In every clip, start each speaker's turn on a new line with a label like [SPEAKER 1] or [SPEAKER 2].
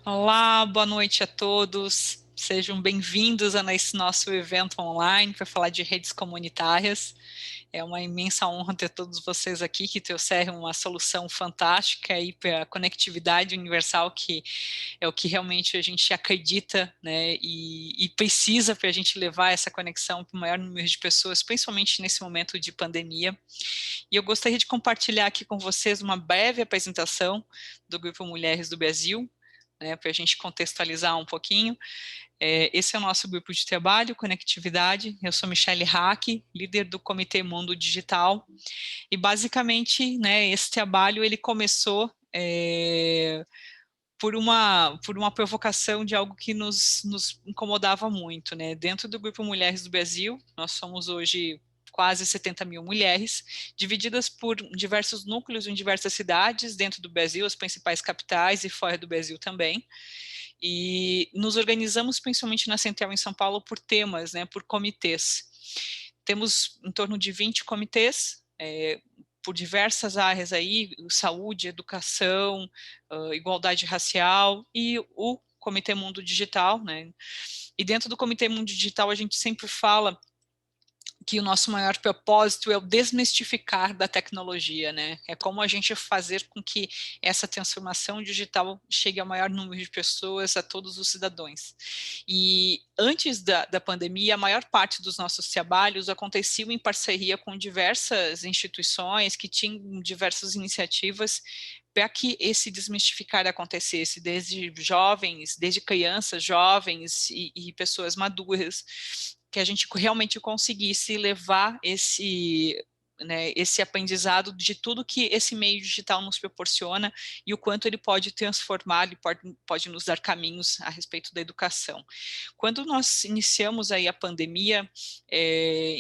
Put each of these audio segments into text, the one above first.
[SPEAKER 1] Olá, boa noite a todos. Sejam bem-vindos a esse nosso evento online para falar de redes comunitárias. É uma imensa honra ter todos vocês aqui que trouxeram uma solução fantástica aí para a conectividade universal, que é o que realmente a gente acredita, né, e precisa para a gente levar essa conexão para o maior número de pessoas, principalmente nesse momento de pandemia. E eu gostaria de compartilhar aqui com vocês uma breve apresentação do Grupo Mulheres do Brasil, né, para a gente contextualizar um pouquinho. Esse é o nosso grupo de trabalho, Conectividade. Eu sou Michele Hack, líder do Comitê Mundo Digital. E basicamente, né, esse trabalho ele começou por uma provocação de algo que nos incomodava muito, né? Dentro do Grupo Mulheres do Brasil, nós somos hoje quase 70 mil mulheres, divididas por diversos núcleos em diversas cidades dentro do Brasil, as principais capitais e fora do Brasil também. E nos organizamos principalmente na Central em São Paulo por temas, né, por comitês. Temos em torno de 20 comitês, por diversas áreas aí, saúde, educação, igualdade racial e o Comitê Mundo Digital, né? E dentro do Comitê Mundo Digital a gente sempre fala que o nosso maior propósito é o desmistificar da tecnologia, né? É como a gente fazer com que essa transformação digital chegue ao maior número de pessoas, a todos os cidadãos. E antes da pandemia, a maior parte dos nossos trabalhos aconteciam em parceria com diversas instituições que tinham diversas iniciativas para que esse desmistificar acontecesse, desde jovens, desde crianças, jovens e pessoas maduras, que a gente realmente conseguisse levar esse aprendizado de tudo que esse meio digital nos proporciona e o quanto ele pode transformar, ele pode nos dar caminhos a respeito da educação. Quando nós iniciamos aí a pandemia,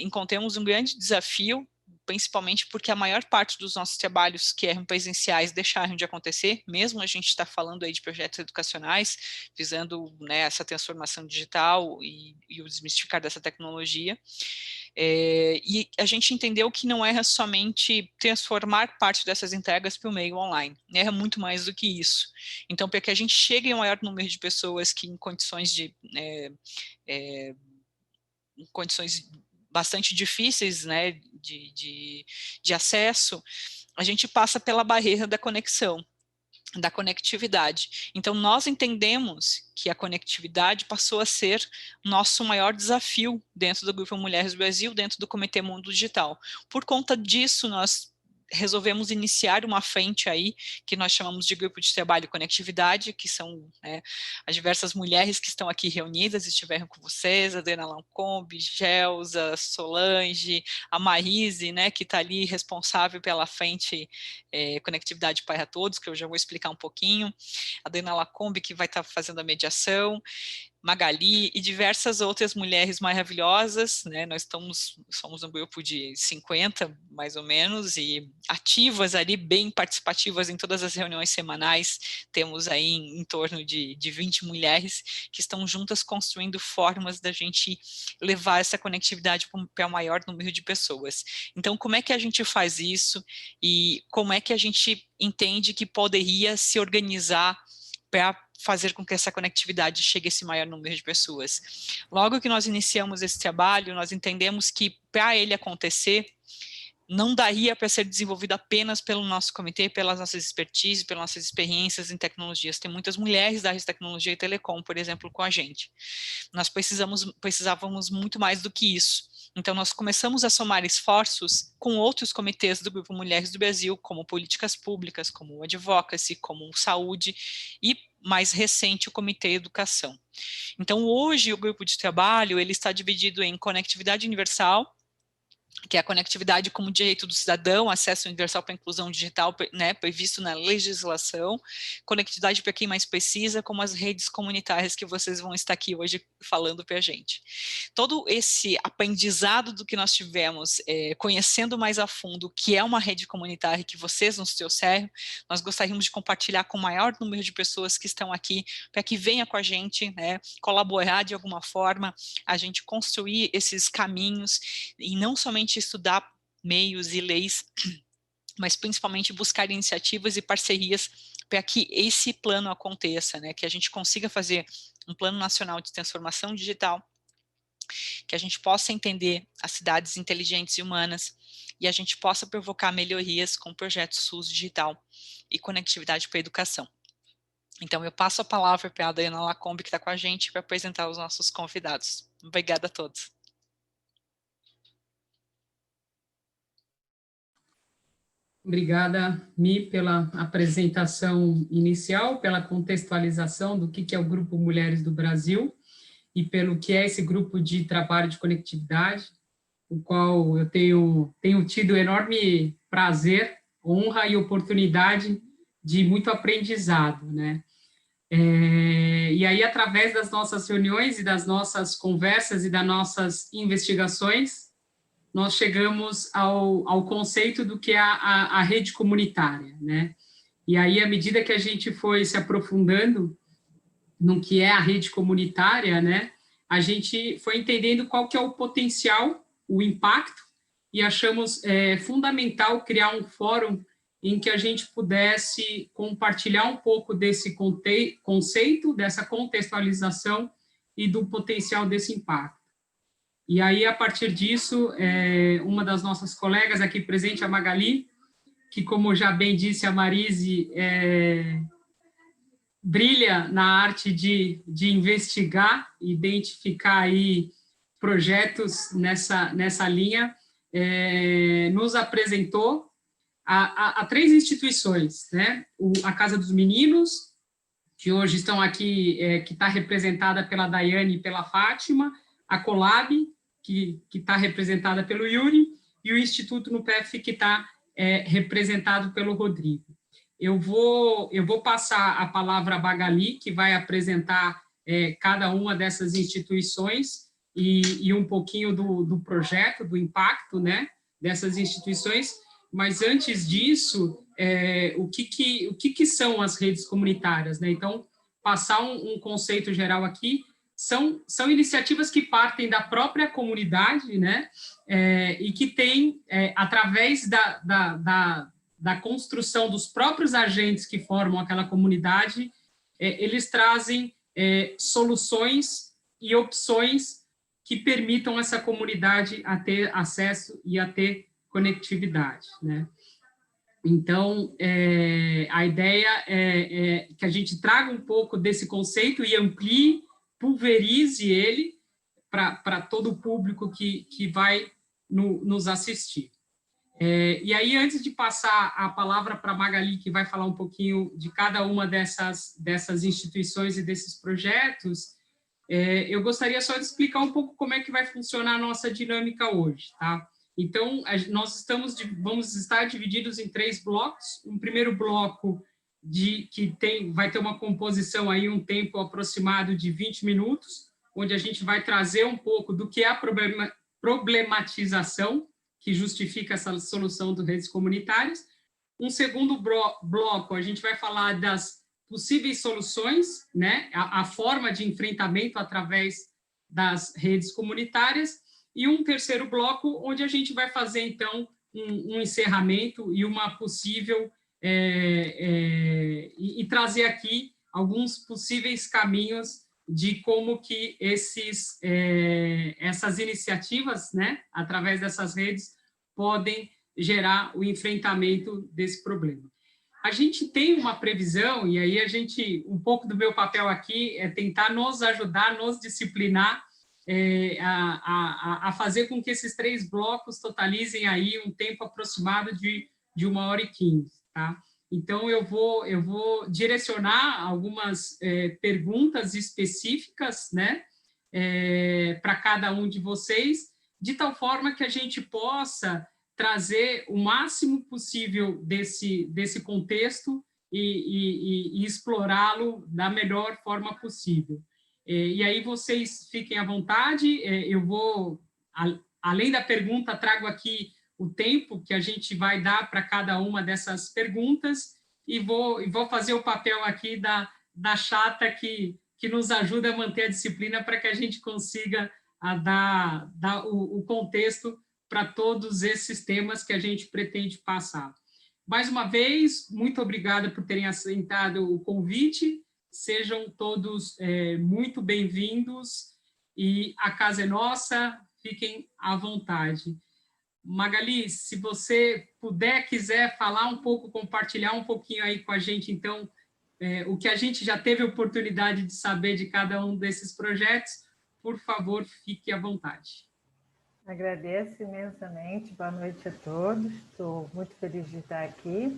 [SPEAKER 1] encontramos um grande desafio, principalmente porque a maior parte dos nossos trabalhos que eram presenciais deixaram de acontecer, mesmo a gente está falando aí de projetos educacionais, visando, né, essa transformação digital e o desmistificar dessa tecnologia. E a gente entendeu que não era somente transformar parte dessas entregas para o meio online, era muito mais do que isso. Então, para que a gente chegue ao maior número de pessoas que em condições condições bastante difíceis, né, de acesso, a gente passa pela barreira da conexão, da conectividade. Então, nós entendemos que a conectividade passou a ser nosso maior desafio dentro do Grupo Mulheres Brasil, dentro do Comitê Mundo Digital. Por conta disso, nós resolvemos iniciar uma frente aí, que nós chamamos de Grupo de Trabalho e Conectividade, que são, né, as diversas mulheres que estão aqui reunidas, estiveram com vocês, a Adriana Lancombe, Gelsa, Solange, a Marise, né, que está ali responsável pela frente Conectividade para Todos, que eu já vou explicar um pouquinho, a Adriana Lacombe, que vai estar fazendo a mediação, Magali e diversas outras mulheres maravilhosas, né? Nós somos um grupo de 50, mais ou menos, e ativas ali, bem participativas em todas as reuniões semanais. Temos aí em torno de 20 mulheres que estão juntas construindo formas da gente levar essa conectividade para o maior número de pessoas. Então, como é que a gente faz isso e como é que a gente entende que poderia se organizar para fazer com que essa conectividade chegue a esse maior número de pessoas. Logo que nós iniciamos esse trabalho, nós entendemos que para ele acontecer, não daria para ser desenvolvido apenas pelo nosso comitê, pelas nossas expertises, pelas nossas experiências em tecnologias. Tem muitas mulheres da área de tecnologia e telecom, por exemplo, com a gente. Nós precisávamos muito mais do que isso. Então, nós começamos a somar esforços com outros comitês do Grupo Mulheres do Brasil, como políticas públicas, como o Advocacy, como saúde e, mais recente, o Comitê Educação. Então, hoje, o grupo de trabalho ele está dividido em conectividade universal, que é a conectividade como direito do cidadão, acesso universal para a inclusão digital, né, previsto na legislação, conectividade para quem mais precisa, como as redes comunitárias que vocês vão estar aqui hoje falando para a gente. Todo esse aprendizado do que nós tivemos, conhecendo mais a fundo o que é uma rede comunitária que vocês nos trouxeram, nós gostaríamos de compartilhar com o maior número de pessoas que estão aqui, para que venha com a gente, né, colaborar de alguma forma, a gente construir esses caminhos, e não somente estudar meios e leis, mas principalmente buscar iniciativas e parcerias para que esse plano aconteça, né, que a gente consiga fazer um plano nacional de transformação digital, que a gente possa entender as cidades inteligentes e humanas, e a gente possa provocar melhorias com projetos SUS digital e conectividade para a educação. Então, eu passo a palavra para a Adriana Lacombe, que está com a gente, para apresentar os nossos convidados. Obrigada a todos.
[SPEAKER 2] Obrigada, Mi, pela apresentação inicial, pela contextualização do que é o Grupo Mulheres do Brasil e pelo que é esse grupo de trabalho de conectividade, o qual eu tenho tido enorme prazer, honra e oportunidade de muito aprendizado, né? E aí, através das nossas reuniões e das nossas conversas e das nossas investigações, nós chegamos ao conceito do que é a rede comunitária, né? E aí, à medida que a gente foi se aprofundando no que é a rede comunitária, né, a gente foi entendendo qual que é o potencial, o impacto, e achamos fundamental criar um fórum em que a gente pudesse compartilhar um pouco desse conceito, dessa contextualização e do potencial desse impacto. E aí, a partir disso, uma das nossas colegas aqui presente, a Magali, que, como já bem disse a Marise, brilha na arte de investigar, identificar aí projetos nessa linha, nos apresentou a 3 instituições, né? A Casa dos Meninos, que hoje estão aqui, que está representada pela Daiane e pela Fátima, a Colab, que está representada pelo Yuri, e o Instituto NUPEF, que está representado pelo Rodrigo. Eu vou passar a palavra a Magali, que vai apresentar cada uma dessas instituições e um pouquinho do projeto, do impacto, né, dessas instituições. Mas, antes disso, o que são as redes comunitárias, né? Então, passar um conceito geral aqui, são iniciativas que partem da própria comunidade, né? E que tem, através da construção dos próprios agentes que formam aquela comunidade, eles trazem soluções e opções que permitam essa comunidade a ter acesso e a ter conectividade, né? Então, a ideia é que a gente traga um pouco desse conceito e amplie, pulverize ele para todo o público que vai nos assistir. E aí, antes de passar a palavra para a Magali, que vai falar um pouquinho de cada uma dessas instituições e desses projetos, eu gostaria só de explicar um pouco como é que vai funcionar a nossa dinâmica hoje, tá? Então, nós vamos estar divididos em 3 blocos. Um primeiro bloco vai ter uma composição aí, um tempo aproximado de 20 minutos, onde a gente vai trazer um pouco do que é a problematização que justifica essa solução das redes comunitárias. Um segundo bloco, a gente vai falar das possíveis soluções, né, a forma de enfrentamento através das redes comunitárias, e um terceiro bloco, onde a gente vai fazer, então, um encerramento e uma possível, e trazer aqui alguns possíveis caminhos de como que essas iniciativas, né, através dessas redes, podem gerar o enfrentamento desse problema. A gente tem uma previsão, e aí um pouco do meu papel aqui é tentar nos ajudar, nos disciplinar, a fazer com que esses 3 blocos totalizem aí um tempo aproximado de 1h15, tá? Então, eu vou direcionar algumas perguntas específicas, né, para cada um de vocês, de tal forma que a gente possa trazer o máximo possível desse contexto e explorá-lo da melhor forma possível. E aí vocês fiquem à vontade, eu vou, além da pergunta, trago aqui o tempo que a gente vai dar para cada uma dessas perguntas e vou fazer o papel aqui da chata que nos ajuda a manter a disciplina para que a gente consiga dar o contexto para todos esses temas que a gente pretende passar. mais uma vez, muito obrigada por terem aceitado o convite. Sejam todos muito bem-vindos e a casa é nossa, fiquem à vontade. Magali, se você quiser falar um pouco, compartilhar um pouquinho aí com a gente, então, o que a gente já teve oportunidade de saber de cada um desses projetos, por favor, fique à vontade.
[SPEAKER 3] Agradeço imensamente, boa noite a todos, estou muito feliz de estar aqui,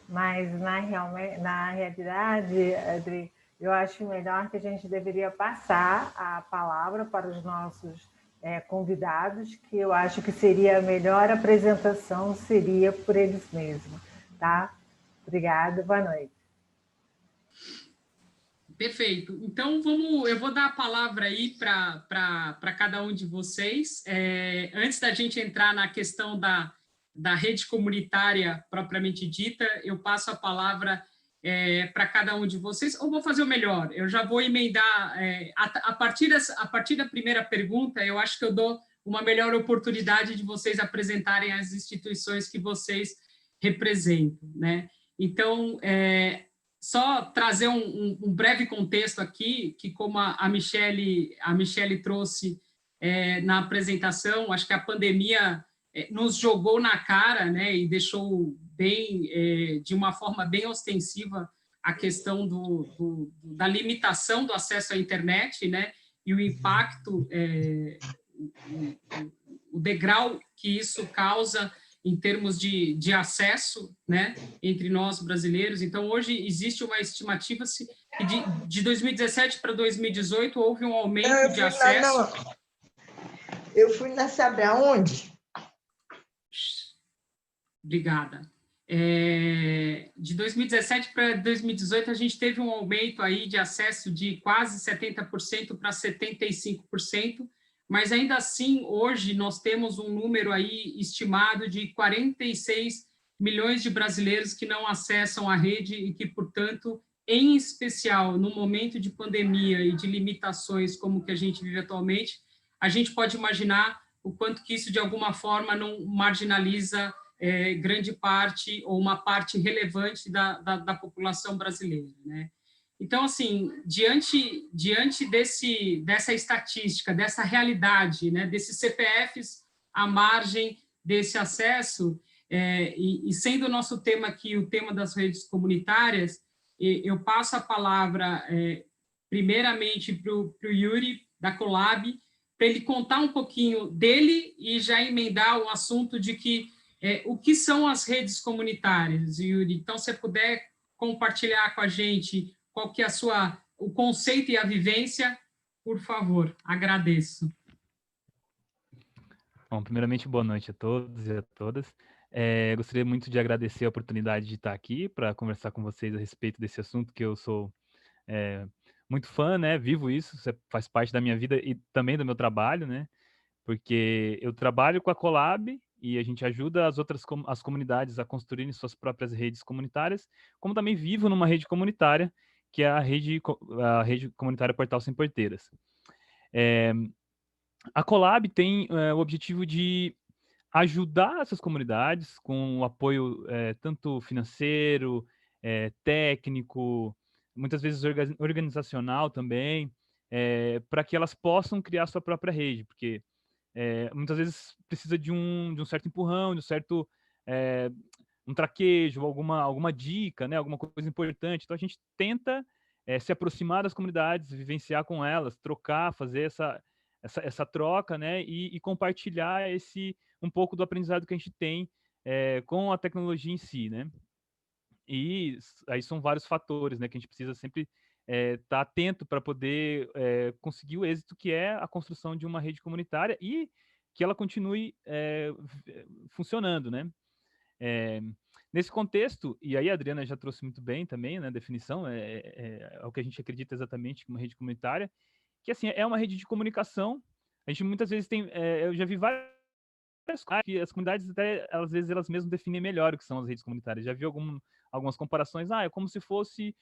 [SPEAKER 3] mas na realidade, Adri, eu acho melhor que a gente deveria passar a palavra para os nossos convidados, que eu acho que seria a melhor apresentação, seria por eles mesmos, tá? Obrigada, boa noite.
[SPEAKER 2] Perfeito. Então, eu vou dar a palavra aí para cada um de vocês. Antes da gente entrar na questão da rede comunitária propriamente dita, eu passo a palavra para cada um de vocês, ou vou fazer o melhor, eu já vou emendar, a partir da primeira pergunta, eu acho que eu dou uma melhor oportunidade de vocês apresentarem as instituições que vocês representam, né? Então, só trazer um breve contexto aqui, que como a Michele trouxe na apresentação, acho que a pandemia nos jogou na cara, né, e deixou de uma forma bem ostensiva a questão da limitação do acesso à internet, né, e o impacto, o degrau que isso causa em termos de acesso, né, entre nós brasileiros. Então, hoje existe uma estimativa que de 2017 para 2018 houve um aumento de acesso.
[SPEAKER 4] Eu fui na Sabe aonde?
[SPEAKER 2] Obrigada. De 2017 para 2018, a gente teve um aumento aí de acesso de quase 70% para 75%, mas ainda assim, hoje, nós temos um número aí estimado de 46 milhões de brasileiros que não acessam a rede e que, portanto, em especial no momento de pandemia e de limitações como que a gente vive atualmente, a gente pode imaginar o quanto que isso, de alguma forma, não marginaliza grande parte ou uma parte relevante da população brasileira, né? Então, assim, diante dessa estatística, dessa realidade, né, desses CPFs à margem desse acesso, e sendo o nosso tema aqui o tema das redes comunitárias, eu passo a palavra, primeiramente, para o Yuri, da Colab, para ele contar um pouquinho dele e já emendar o assunto de o que são as redes comunitárias, Yuri. Então, se você puder compartilhar com a gente qual que é o conceito e a vivência, por favor, agradeço.
[SPEAKER 5] Bom, primeiramente, boa noite a todos e a todas. Gostaria muito de agradecer a oportunidade de estar aqui para conversar com vocês a respeito desse assunto que eu sou muito fã, né? Vivo isso faz parte da minha vida e também do meu trabalho, né? Porque eu trabalho com a Colab e a gente ajuda as comunidades a construírem suas próprias redes comunitárias, como também vivo numa rede comunitária, que é a rede comunitária Portal Sem Porteiras. A Colab tem o objetivo de ajudar essas comunidades com o apoio tanto financeiro, técnico, muitas vezes organizacional também, para que elas possam criar sua própria rede, porque muitas vezes precisa de um certo empurrão, de um certo um traquejo, alguma dica, né, alguma coisa importante. Então a gente tenta se aproximar das comunidades, vivenciar com elas, trocar, fazer essa troca, né, e compartilhar um pouco do aprendizado que a gente tem com a tecnologia em si, né. E aí são vários fatores, né, que a gente precisa sempre estar atento para poder conseguir o êxito que é a construção de uma rede comunitária e que ela continue funcionando, né. Nesse contexto, e aí a Adriana já trouxe muito bem também, né, a definição, é o que a gente acredita exatamente como rede comunitária, que assim, é uma rede de comunicação. A gente muitas vezes eu já vi várias coisas que as comunidades até, às vezes, elas mesmas definem melhor o que são as redes comunitárias. Já vi algumas comparações, é como se fosse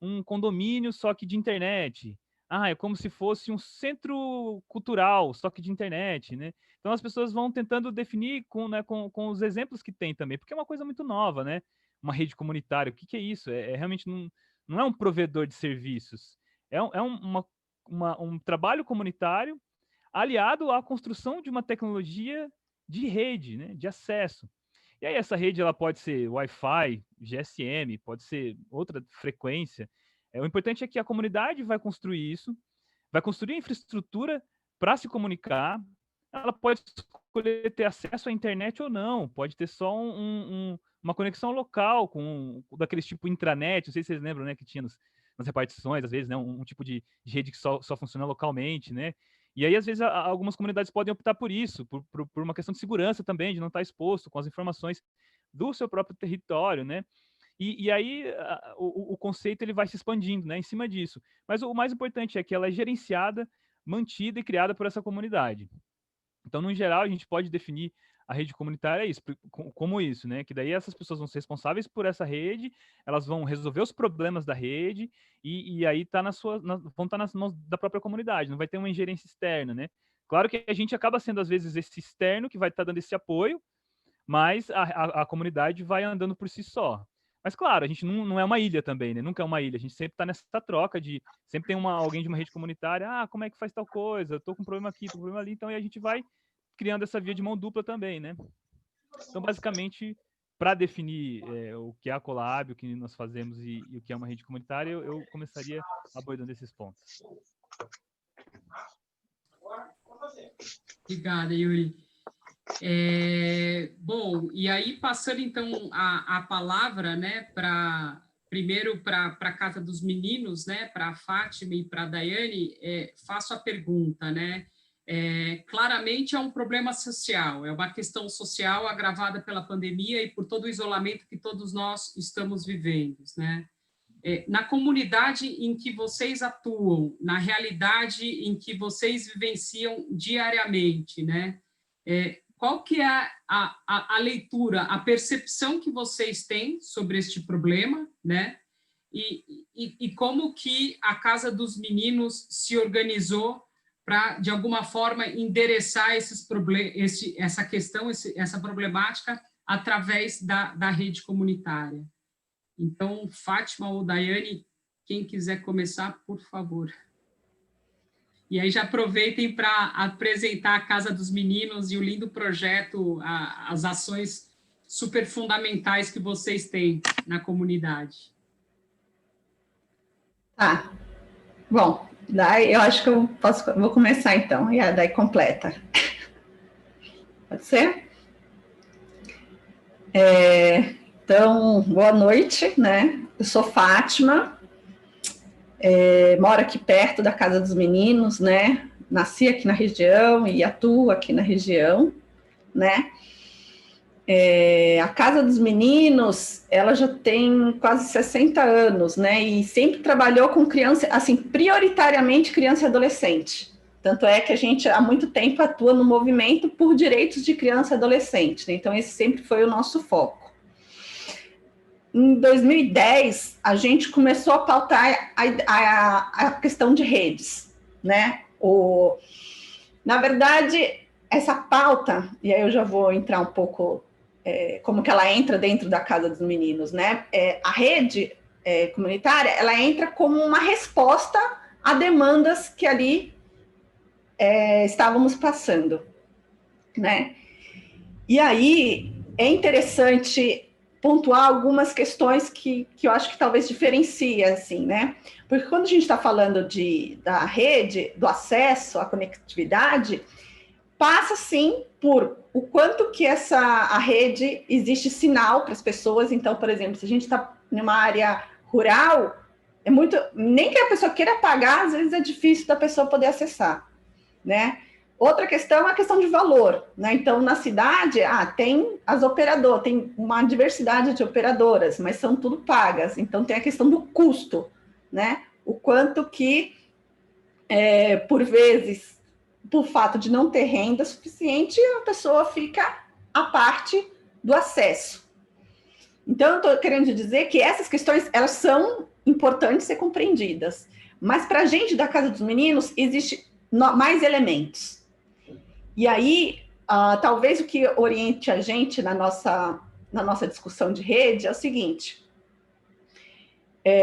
[SPEAKER 5] um condomínio só que de internet. é como se fosse um centro cultural, só que de internet, né? Então as pessoas vão tentando definir com os exemplos que tem também, porque é uma coisa muito nova, né? Uma rede comunitária, o que é isso? Realmente não é um provedor de serviços, um trabalho comunitário aliado à construção de uma tecnologia de rede, né? De acesso. E aí essa rede ela pode ser Wi-Fi, GSM, pode ser outra frequência. O importante é que a comunidade vai construir isso, vai construir a infraestrutura para se comunicar. Ela pode escolher ter acesso à internet ou não, pode ter só uma conexão local com daqueles tipo intranet, não sei se vocês lembram, né, que tinha nas repartições, às vezes, né, um tipo de rede que só funciona localmente, né? E aí, às vezes, algumas comunidades podem optar por isso, por uma questão de segurança também, de não estar exposto com as informações do seu próprio território, né? E aí o conceito ele vai se expandindo, né, em cima disso. Mas o mais importante é que ela é gerenciada, mantida e criada por essa comunidade. Então, no geral, a gente pode definir a rede comunitária como isso, né? Que daí essas pessoas vão ser responsáveis por essa rede, elas vão resolver os problemas da rede e aí vão estar nas mãos da própria comunidade, não vai ter uma ingerência externa, né? Claro que a gente acaba sendo, às vezes, esse externo que vai estar dando esse apoio, mas a comunidade vai andando por si só. Mas, claro, a gente não é uma ilha também, né? Nunca é uma ilha. A gente sempre está nessa troca de... Sempre tem alguém de uma rede comunitária. Como é que faz tal coisa? Eu tô com um problema aqui, tô com um problema ali. Então, aí a gente vai criando essa via de mão dupla também, né? Então, basicamente, para definir o que é a Colab, o que nós fazemos e o que é uma rede comunitária, eu começaria abordando esses pontos.
[SPEAKER 2] Obrigada, Yuri. Bom, e aí passando então a palavra, né, primeiro para a Casa dos Meninos, né, para a Fátima e para a Daiane, faço a pergunta, né, claramente é um problema social, é uma questão social agravada pela pandemia e por todo o isolamento que todos nós estamos vivendo, né? Na comunidade em que vocês atuam, na realidade em que vocês vivenciam diariamente, né? Qual que é a leitura, a percepção que vocês têm sobre este problema, né? E como que a Casa dos Meninos se organizou para, de alguma forma, endereçar essa questão, essa problemática através da rede comunitária. Então, Fátima ou Daiane, quem quiser começar, por favor. E aí já aproveitem para apresentar a Casa dos Meninos e o lindo projeto, as ações super fundamentais que vocês têm na comunidade.
[SPEAKER 6] Tá. Bom, daí eu acho que vou começar então, e daí completa. Pode ser? Então, boa noite, né? Eu sou Fátima, moro aqui perto da Casa dos Meninos, né? Nasci aqui na região e atuo aqui na região, né? A Casa dos Meninos, ela já tem quase 60 anos, né? E sempre trabalhou com criança, assim, prioritariamente criança e adolescente. Tanto é que a gente, há muito tempo, atua no movimento por direitos de criança e adolescente, né? Então, esse sempre foi o nosso foco. Em 2010, a gente começou a pautar a questão de redes, né? Na verdade, essa pauta, e aí eu já vou entrar um pouco como que ela entra dentro da Casa dos Meninos, né? A rede comunitária, ela entra como uma resposta a demandas que ali estávamos passando, né? E aí, é interessante pontuar algumas questões que eu acho que talvez diferencia, assim, né? Porque quando a gente está falando da rede, do acesso à conectividade, passa, sim, por o quanto que a rede existe sinal para as pessoas. Então, por exemplo, se a gente está numa área rural, nem que a pessoa queira pagar, às vezes é difícil da pessoa poder acessar, né? Outra questão é a questão de valor, né? Então, na cidade, tem as operadoras, tem uma diversidade de operadoras, mas são tudo pagas. Então, tem a questão do custo, né? O quanto que, por vezes, por fato de não ter renda suficiente, a pessoa fica à parte do acesso. Então, eu estou querendo dizer que essas questões, elas são importantes ser compreendidas. Mas para a gente da Casa dos Meninos, existe mais elementos. E aí, talvez o que oriente a gente na nossa discussão de rede é o seguinte: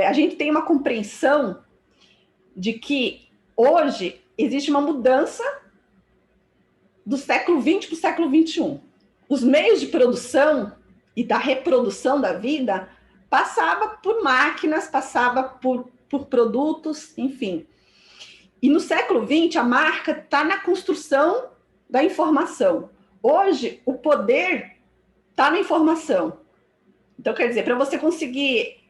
[SPEAKER 6] a gente tem uma compreensão de que hoje existe uma mudança do século XX para o século XXI. Os meios de produção e da reprodução da vida passava por máquinas, passava por produtos, enfim. E no século XX, a marca está na construção da informação. Hoje, o poder está na informação. Então, quer dizer, para você conseguir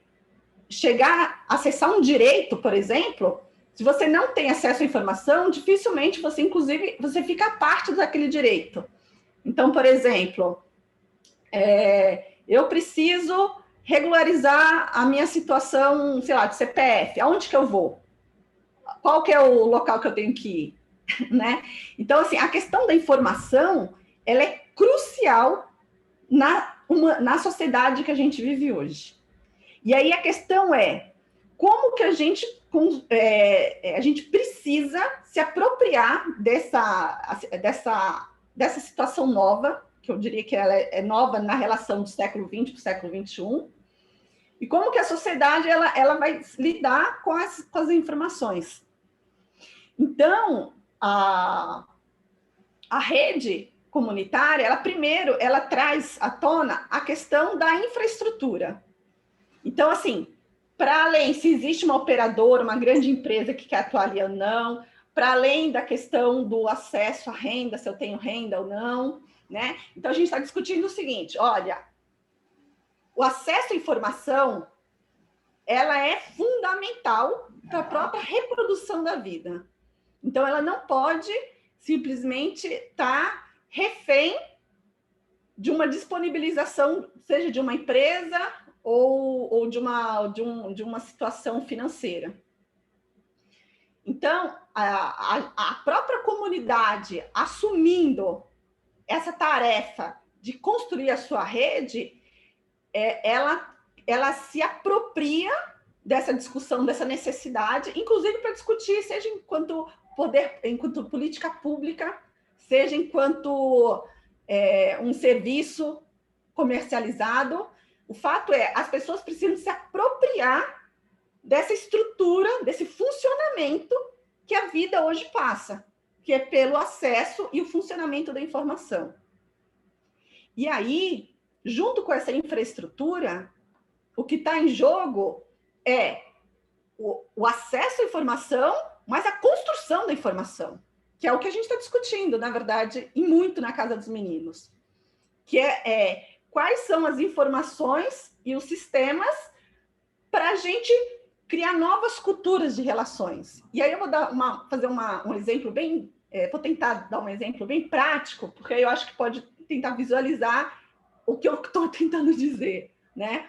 [SPEAKER 6] chegar, acessar um direito, por exemplo, se você não tem acesso à informação, dificilmente você, inclusive, você fica parte daquele direito. Então, por exemplo, eu preciso regularizar a minha situação, sei lá, de CPF. Aonde que eu vou? Qual que é o local que eu tenho que ir? Né? Então, assim, a questão da informação, ela é crucial na sociedade que a gente vive hoje. E aí a questão é, como que a gente precisa se apropriar dessa situação nova, que eu diria que ela é nova na relação do século XX para o século XXI, e como que a sociedade ela vai lidar com as informações. Então, a rede comunitária, ela traz à tona a questão da infraestrutura. Então, assim, para além se existe uma operadora, uma grande empresa que quer atuar ali ou não, para além da questão do acesso à renda, se eu tenho renda ou não, né? Então, a gente está discutindo o seguinte, olha, o acesso à informação, ela é fundamental para a própria reprodução da vida. Então, ela não pode simplesmente estar refém de uma disponibilização, seja de uma empresa ou de uma situação financeira. Então, a própria comunidade assumindo essa tarefa de construir a sua rede, ela se apropria dessa discussão, dessa necessidade, inclusive para discutir, seja enquanto poder, enquanto política pública, seja enquanto um serviço comercializado. O fato é, as pessoas precisam se apropriar dessa estrutura, desse funcionamento que a vida hoje passa, que é pelo acesso e o funcionamento da informação. E aí, junto com essa infraestrutura, o que está em jogo é o acesso à informação, mas a construção da informação, que é o que a gente está discutindo, na verdade, e muito na Casa dos Meninos, que quais são as informações e os sistemas para a gente criar novas culturas de relações. E aí eu vou fazer um exemplo bem... vou tentar dar um exemplo bem prático, porque eu acho que pode tentar visualizar o que eu estou tentando dizer, né?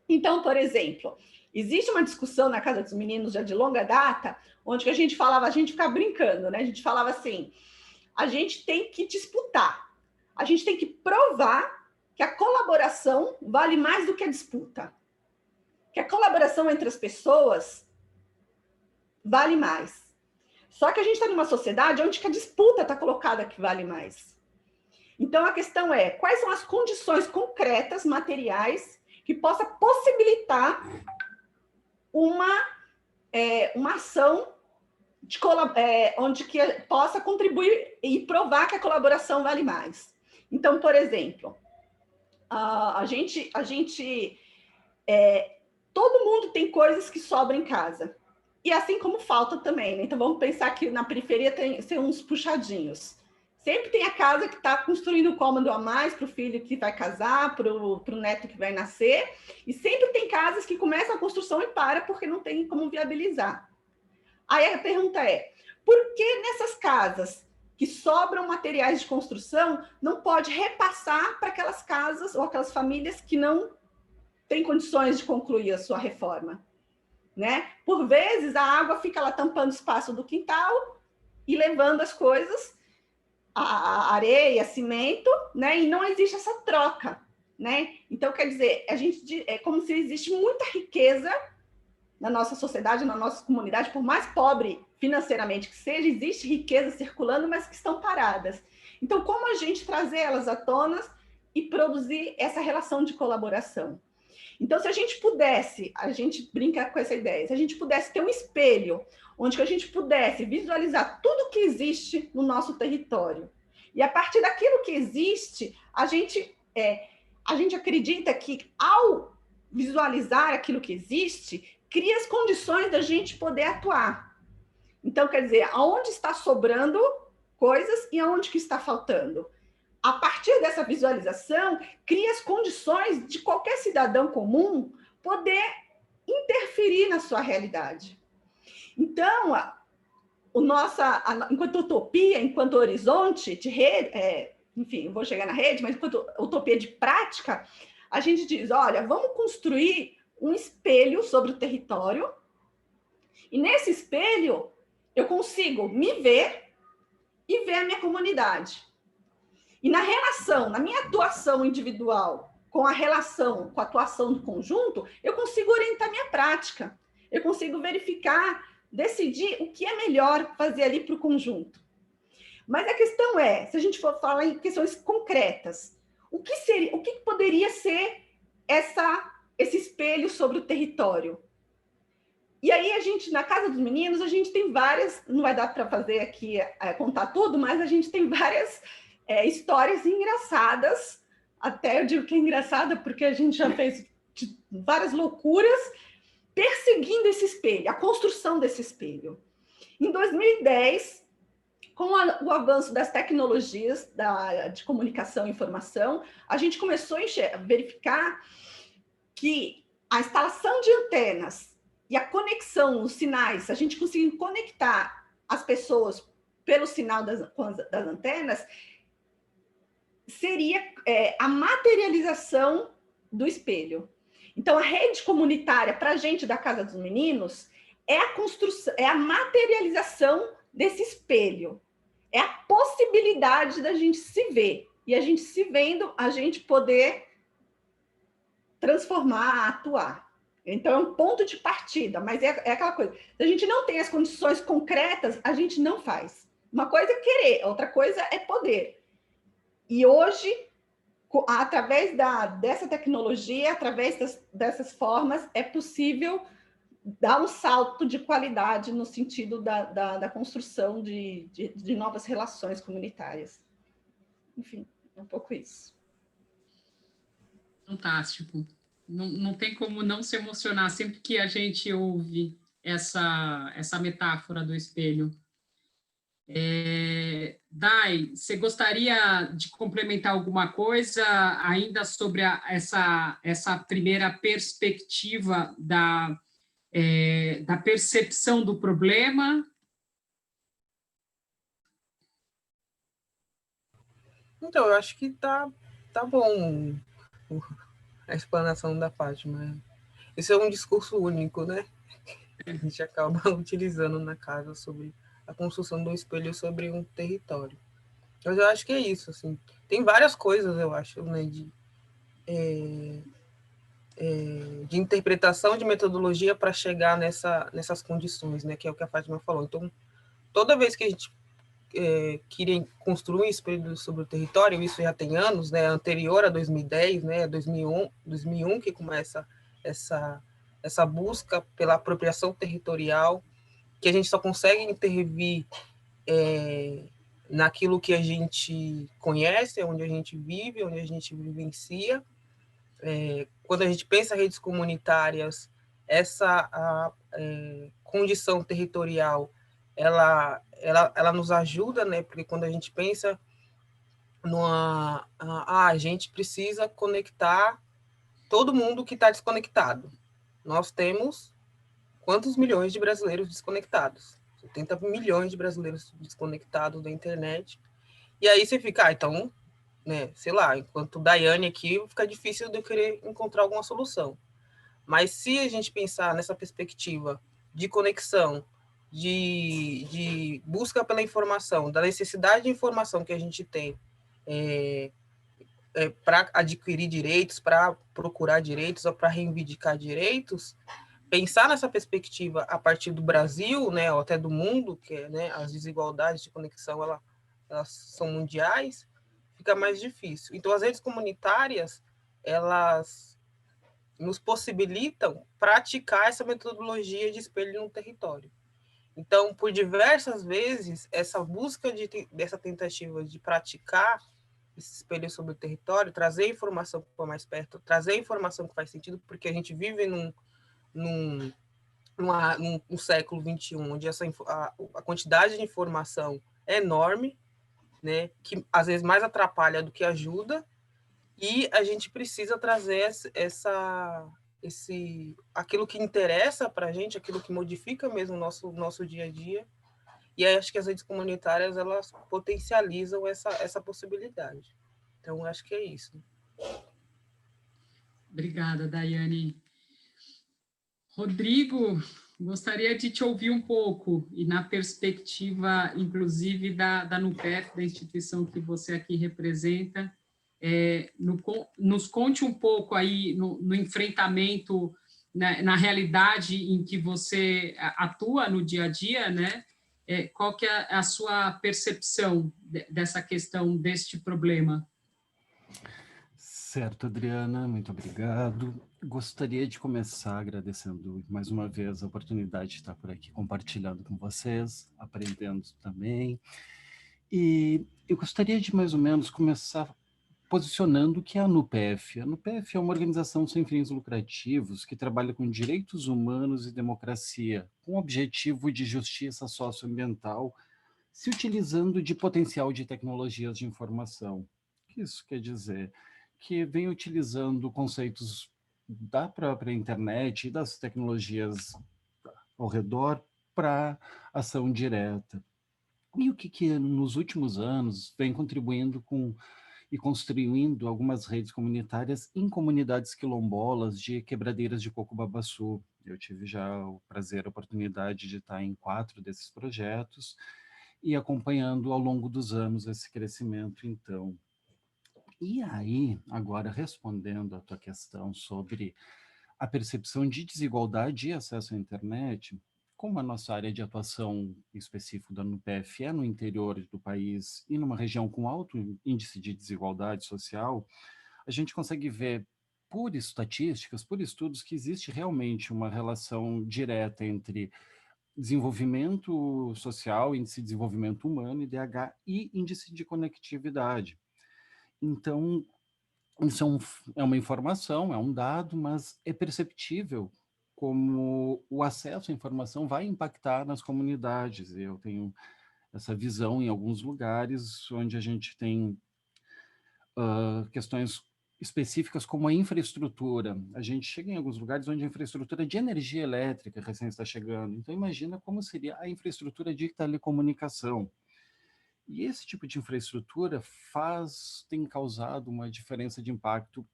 [SPEAKER 6] Então, por exemplo, existe uma discussão na Casa dos Meninos já de longa data, onde a gente ficava brincando, né? A gente falava assim, a gente tem que disputar, a gente tem que provar que a colaboração vale mais do que a disputa, que a colaboração entre as pessoas vale mais. Só que a gente está numa sociedade onde que a disputa está colocada que vale mais. Então, a questão é, quais são as condições concretas, materiais, que possa possibilitar uma ação onde que possa contribuir e provar que a colaboração vale mais. Então, por exemplo, todo mundo tem coisas que sobram em casa. E assim como falta também, né? Então, vamos pensar que na periferia tem uns puxadinhos. Sempre tem a casa que está construindo um cômodo a mais para o filho que vai casar, para o neto que vai nascer. E sempre tem casas que começam a construção e para porque não tem como viabilizar. Aí a pergunta é, por que nessas casas que sobram materiais de construção não pode repassar para aquelas casas ou aquelas famílias que não têm condições de concluir a sua reforma? Né? Por vezes, a água fica lá tampando o espaço do quintal e levando as coisas, a areia, cimento, né? E não existe essa troca, né? Então, quer dizer, é como se existe muita riqueza na nossa sociedade, na nossa comunidade, por mais pobre financeiramente que seja, existe riqueza circulando, mas que estão paradas. Então, como a gente trazer elas à tona e produzir essa relação de colaboração? Então, se a gente pudesse, a gente brinca com essa ideia, se a gente pudesse ter um espelho onde a gente pudesse visualizar tudo que existe no nosso território, e a partir daquilo que existe, a gente acredita que, ao visualizar aquilo que existe, cria as condições da gente poder atuar. Então, quer dizer, aonde está sobrando coisas e aonde que está faltando? A partir dessa visualização, cria as condições de qualquer cidadão comum poder interferir na sua realidade. Então, enquanto utopia, enquanto horizonte de rede, enfim, vou chegar na rede, mas enquanto utopia de prática, a gente diz, olha, vamos construir um espelho sobre o território, e nesse espelho eu consigo me ver e ver a minha comunidade. E na relação, na minha atuação individual com a atuação do conjunto, eu consigo orientar minha prática, eu consigo verificar, decidir o que é melhor fazer ali para o conjunto. Mas a questão é, se a gente for falar em questões concretas, o que poderia ser esse espelho sobre o território? E aí a gente, na Casa dos Meninos, a gente tem várias, não vai dar para fazer aqui, contar tudo, mas a gente tem várias histórias engraçadas, até eu digo que é engraçada porque a gente já fez várias loucuras perseguindo esse espelho, a construção desse espelho. Em 2010, com o avanço das tecnologias de comunicação e informação, a gente começou a verificar que a instalação de antenas e a conexão, os sinais, a gente conseguiu conectar as pessoas pelo sinal das antenas, seria a materialização do espelho. Então, a rede comunitária, para a gente da Casa dos Meninos, é a construção, é a materialização desse espelho. É a possibilidade da gente se ver. E a gente se vendo, a gente poder transformar, atuar. Então, é um ponto de partida, mas é aquela coisa. Se a gente não tem as condições concretas, a gente não faz. Uma coisa é querer, outra coisa é poder. E hoje, através dessa tecnologia, através dessas formas, é possível dar um salto de qualidade no sentido da construção de novas relações comunitárias. Enfim, é um pouco isso.
[SPEAKER 2] Fantástico. Não tem como não se emocionar sempre que a gente ouve essa metáfora do espelho. Dai, você gostaria de complementar alguma coisa ainda sobre essa primeira perspectiva da percepção do problema?
[SPEAKER 7] Então, eu acho que tá bom a explanação da Fátima. Esse é um discurso único, né? A gente acaba utilizando na casa sobre a construção do espelho sobre um território. Mas eu acho que é isso, assim. Tem várias coisas, eu acho, né, de interpretação de metodologia para chegar nessas condições, né, que é o que a Fátima falou. Então, toda vez que a gente queria construir um espelho sobre o território, isso já tem anos, né, anterior a 2010, né, 2001 que começa essa busca pela apropriação territorial, que a gente só consegue intervir naquilo que a gente conhece, onde a gente vive, onde a gente vivencia. Quando a gente pensa em redes comunitárias, essa condição territorial, ela nos ajuda, né? Porque quando a gente pensa a gente precisa conectar todo mundo que está desconectado. Nós temos quantos milhões de brasileiros desconectados? 70 milhões de brasileiros desconectados da internet. E aí você fica, então, né, sei lá, enquanto Daiane aqui, fica difícil de eu querer encontrar alguma solução. Mas se a gente pensar nessa perspectiva de conexão, de busca pela informação, da necessidade de informação que a gente tem para adquirir direitos, para procurar direitos ou para reivindicar direitos, pensar nessa perspectiva a partir do Brasil, né, ou até do mundo, que é, né, as desigualdades de conexão elas são mundiais, fica mais difícil. Então, as redes comunitárias, elas nos possibilitam praticar essa metodologia de espelho no território. Então, por diversas vezes, essa busca dessa tentativa de praticar esse espelho sobre o território, trazer informação para mais perto, trazer informação que faz sentido, porque a gente vive num século XXI, onde a quantidade de informação é enorme, né, que às vezes mais atrapalha do que ajuda, e a gente precisa trazer aquilo que interessa para a gente, aquilo que modifica mesmo o nosso dia a dia. E aí acho que as redes comunitárias, elas potencializam essa possibilidade. Então, acho que é isso.
[SPEAKER 2] Obrigada, Daiane. Rodrigo, gostaria de te ouvir um pouco, e na perspectiva, inclusive, da NUPEF, da instituição que você aqui representa, nos conte um pouco aí no enfrentamento, na realidade em que você atua no dia a dia, né? Qual que é a sua percepção dessa questão, deste problema?
[SPEAKER 8] Certo, Adriana, muito obrigado. Gostaria de começar agradecendo mais uma vez a oportunidade de estar por aqui compartilhando com vocês, aprendendo também. E eu gostaria de mais ou menos começar posicionando o que é a NUPEF. A NUPEF é uma organização sem fins lucrativos que trabalha com direitos humanos e democracia, com o objetivo de justiça socioambiental, se utilizando de potencial de tecnologias de informação. O que isso quer dizer? Que vem utilizando conceitos da própria internet e das tecnologias ao redor para ação direta. E o que nos últimos anos vem contribuindo e construindo algumas redes comunitárias em comunidades quilombolas de Quebradeiras de Coco Babaçu. Eu tive já o prazer, a oportunidade de estar em 4 desses projetos e acompanhando ao longo dos anos esse crescimento, então. E aí, agora respondendo à tua questão sobre a percepção de desigualdade e acesso à internet, como a nossa área de atuação específica da NUPEF é no interior do país e numa região com alto índice de desigualdade social, a gente consegue ver por estatísticas, por estudos, que existe realmente uma relação direta entre desenvolvimento social, índice de desenvolvimento humano, IDH, e índice de conectividade. Então, isso é uma informação, é um dado, mas é perceptível como o acesso à informação vai impactar nas comunidades. Eu tenho essa visão em alguns lugares onde a gente tem questões específicas como a infraestrutura. A gente chega em alguns lugares onde a infraestrutura de energia elétrica recém está chegando. Então, imagina como seria a infraestrutura de telecomunicação. E esse tipo de infraestrutura tem causado uma diferença de impacto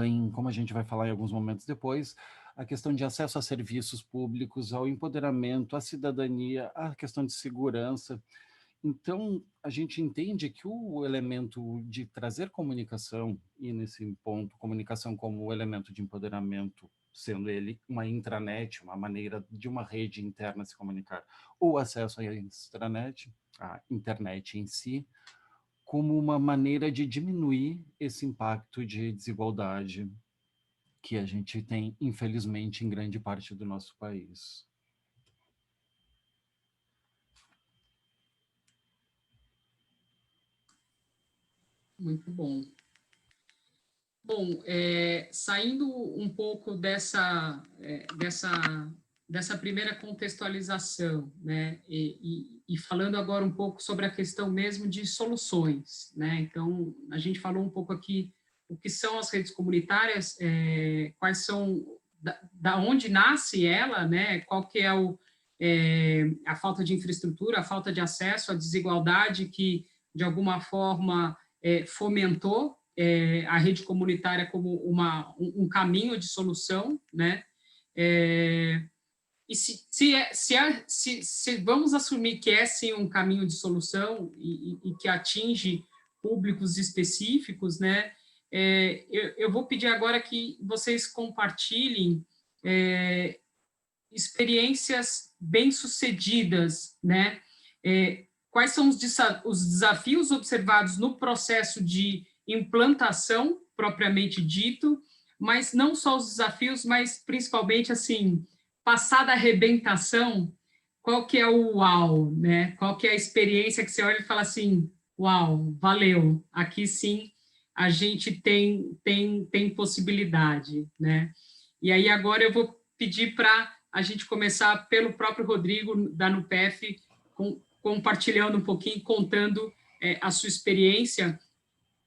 [SPEAKER 8] em, como a gente vai falar em alguns momentos depois, a questão de acesso a serviços públicos, ao empoderamento, à cidadania, à questão de segurança. Então, a gente entende que o elemento de trazer comunicação, e nesse ponto, comunicação como o elemento de empoderamento, sendo ele uma intranet, uma maneira de uma rede interna se comunicar, ou acesso à extranet, a internet em si, como uma maneira de diminuir esse impacto de desigualdade que a gente tem, infelizmente, em grande parte do nosso país.
[SPEAKER 2] Muito bom. Bom, saindo um pouco dessa primeira contextualização, né, e falando agora um pouco sobre a questão mesmo de soluções, né, então, a gente falou um pouco aqui o que são as redes comunitárias, quais são, da onde nasce ela, né, qual que é a falta de infraestrutura, a falta de acesso, a desigualdade que, de alguma forma, fomentou a rede comunitária como um caminho de solução, né? E se vamos assumir que é sim um caminho de solução e que atinge públicos específicos, né? Eu vou pedir agora que vocês compartilhem experiências bem-sucedidas, né? Quais são os desafios observados no processo de implantação, propriamente dito, mas não só os desafios, mas principalmente, assim, passada a arrebentação, qual que é o uau, né? Qual que é a experiência que você olha e fala assim, uau, valeu, aqui sim a gente tem possibilidade, né? E aí agora eu vou pedir para a gente começar pelo próprio Rodrigo da NUPEF, compartilhando um pouquinho, contando a sua experiência,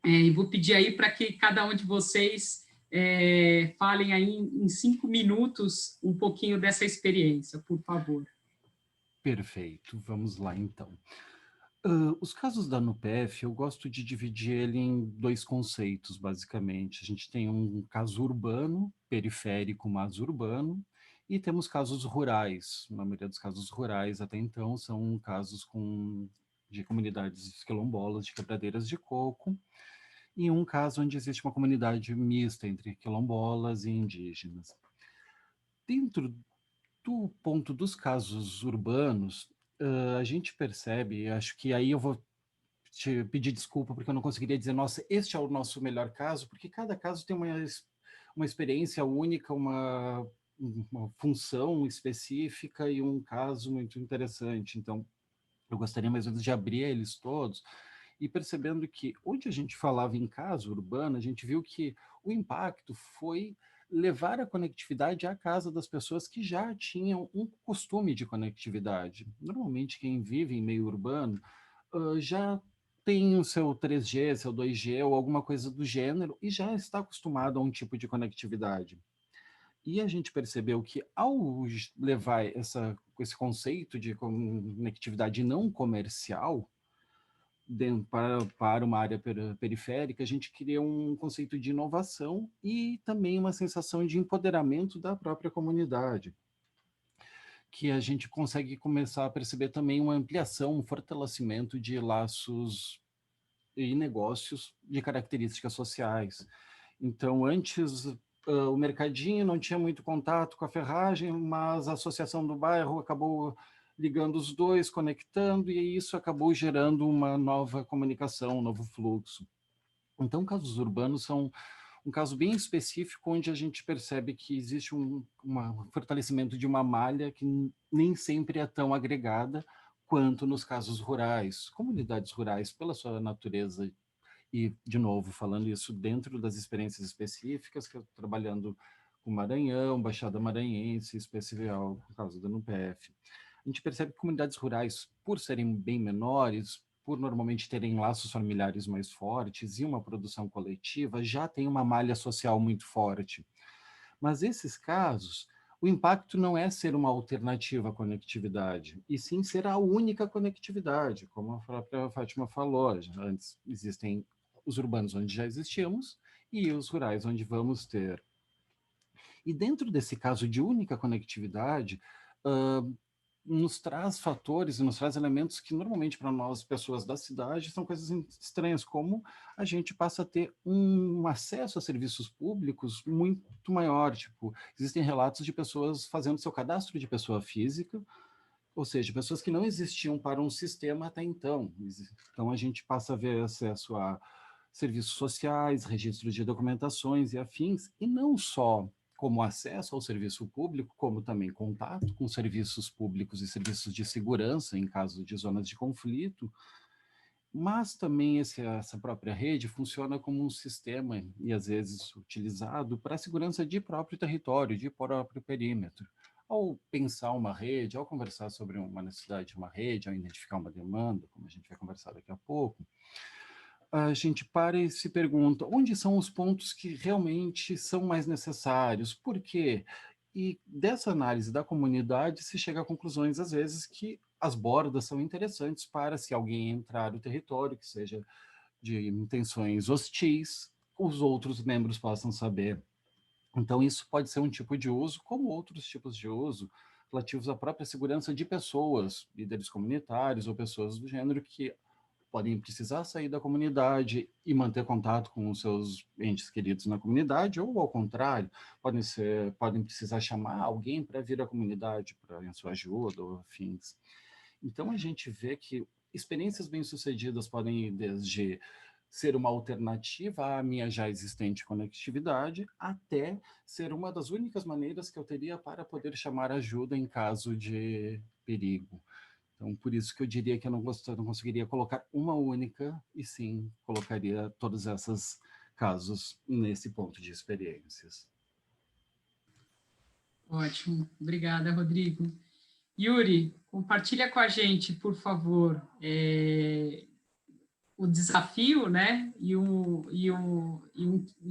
[SPEAKER 2] e vou pedir aí para que cada um de vocês falem aí em 5 minutos um pouquinho dessa experiência, por favor.
[SPEAKER 8] Perfeito, vamos lá então. Os casos da NUPEF, eu gosto de dividir ele em 2 conceitos, basicamente. A gente tem um caso urbano, periférico, mas urbano, e temos casos rurais. Na maioria dos casos rurais, até então, são casos de comunidades quilombolas, de quebradeiras de coco, e um caso onde existe uma comunidade mista entre quilombolas e indígenas. Dentro do ponto dos casos urbanos, a gente percebe, acho que aí eu vou te pedir desculpa porque eu não conseguiria dizer, nossa, este é o nosso melhor caso, porque cada caso tem uma experiência única, uma função específica e um caso muito interessante. Então, eu gostaria mais ou menos de abrir eles todos e percebendo que onde a gente falava em caso urbano, a gente viu que o impacto foi levar a conectividade à casa das pessoas que já tinham um costume de conectividade. Normalmente, quem vive em meio urbano já tem o seu 3G, seu 2G ou alguma coisa do gênero e já está acostumado a um tipo de conectividade. E a gente percebeu que ao levar esse conceito de conectividade não comercial para uma área periférica, a gente cria um conceito de inovação e também uma sensação de empoderamento da própria comunidade, que a gente consegue começar a perceber também uma ampliação, um fortalecimento de laços e negócios de características sociais. Então, antes, o mercadinho não tinha muito contato com a ferragem, mas a associação do bairro acabou ligando os dois, conectando, e isso acabou gerando uma nova comunicação, um novo fluxo. Então, casos urbanos são um caso bem específico, onde a gente percebe que existe um fortalecimento de uma malha que nem sempre é tão agregada quanto nos casos rurais. Comunidades rurais, pela sua natureza, e, de novo, falando isso dentro das experiências específicas, que eu estou trabalhando com Maranhão, Baixada Maranhense, especial, por causa da NUPEF. A gente percebe que comunidades rurais, por serem bem menores, por normalmente terem laços familiares mais fortes e uma produção coletiva, já tem uma malha social muito forte. Mas esses casos, o impacto não é ser uma alternativa à conectividade, e sim ser a única conectividade, como a própria Fátima falou. Antes existem os urbanos onde já existíamos e os rurais onde vamos ter. E dentro desse caso de única conectividade, nos traz fatores e nos traz elementos que normalmente para nós, pessoas da cidade, são coisas estranhas, como a gente passa a ter um acesso a serviços públicos muito maior. Tipo, existem relatos de pessoas fazendo seu cadastro de pessoa física, ou seja, pessoas que não existiam para um sistema até então. Então a gente passa a ver acesso a serviços sociais, registros de documentações e afins, e não só como acesso ao serviço público, como também contato com serviços públicos e serviços de segurança em caso de zonas de conflito, mas também essa própria rede funciona como um sistema, e às vezes utilizado para a segurança de próprio território, de próprio perímetro. Ao pensar uma rede, ao conversar sobre uma necessidade de uma rede, ao identificar uma demanda, como a gente vai conversar daqui a pouco, a gente para e se pergunta onde são os pontos que realmente são mais necessários, por quê? E dessa análise da comunidade se chega a conclusões, às vezes, que as bordas são interessantes para, se alguém entrar no território, que seja de intenções hostis, os outros membros possam saber. Então, isso pode ser um tipo de uso, como outros tipos de uso, relativos à própria segurança de pessoas, líderes comunitários ou pessoas do gênero, que podem precisar sair da comunidade e manter contato com os seus entes queridos na comunidade, ou ao contrário, podem precisar chamar alguém para vir à comunidade para em sua ajuda ou afins. Então a gente vê que experiências bem-sucedidas podem ir desde ser uma alternativa à minha já existente conectividade, até ser uma das únicas maneiras que eu teria para poder chamar ajuda em caso de perigo. Então, por isso que eu diria que eu não conseguiria colocar uma única, e sim colocaria todos esses casos nesse ponto de experiências.
[SPEAKER 2] Ótimo, obrigada, Rodrigo. Yuri, compartilha com a gente, por favor, o desafio, né, e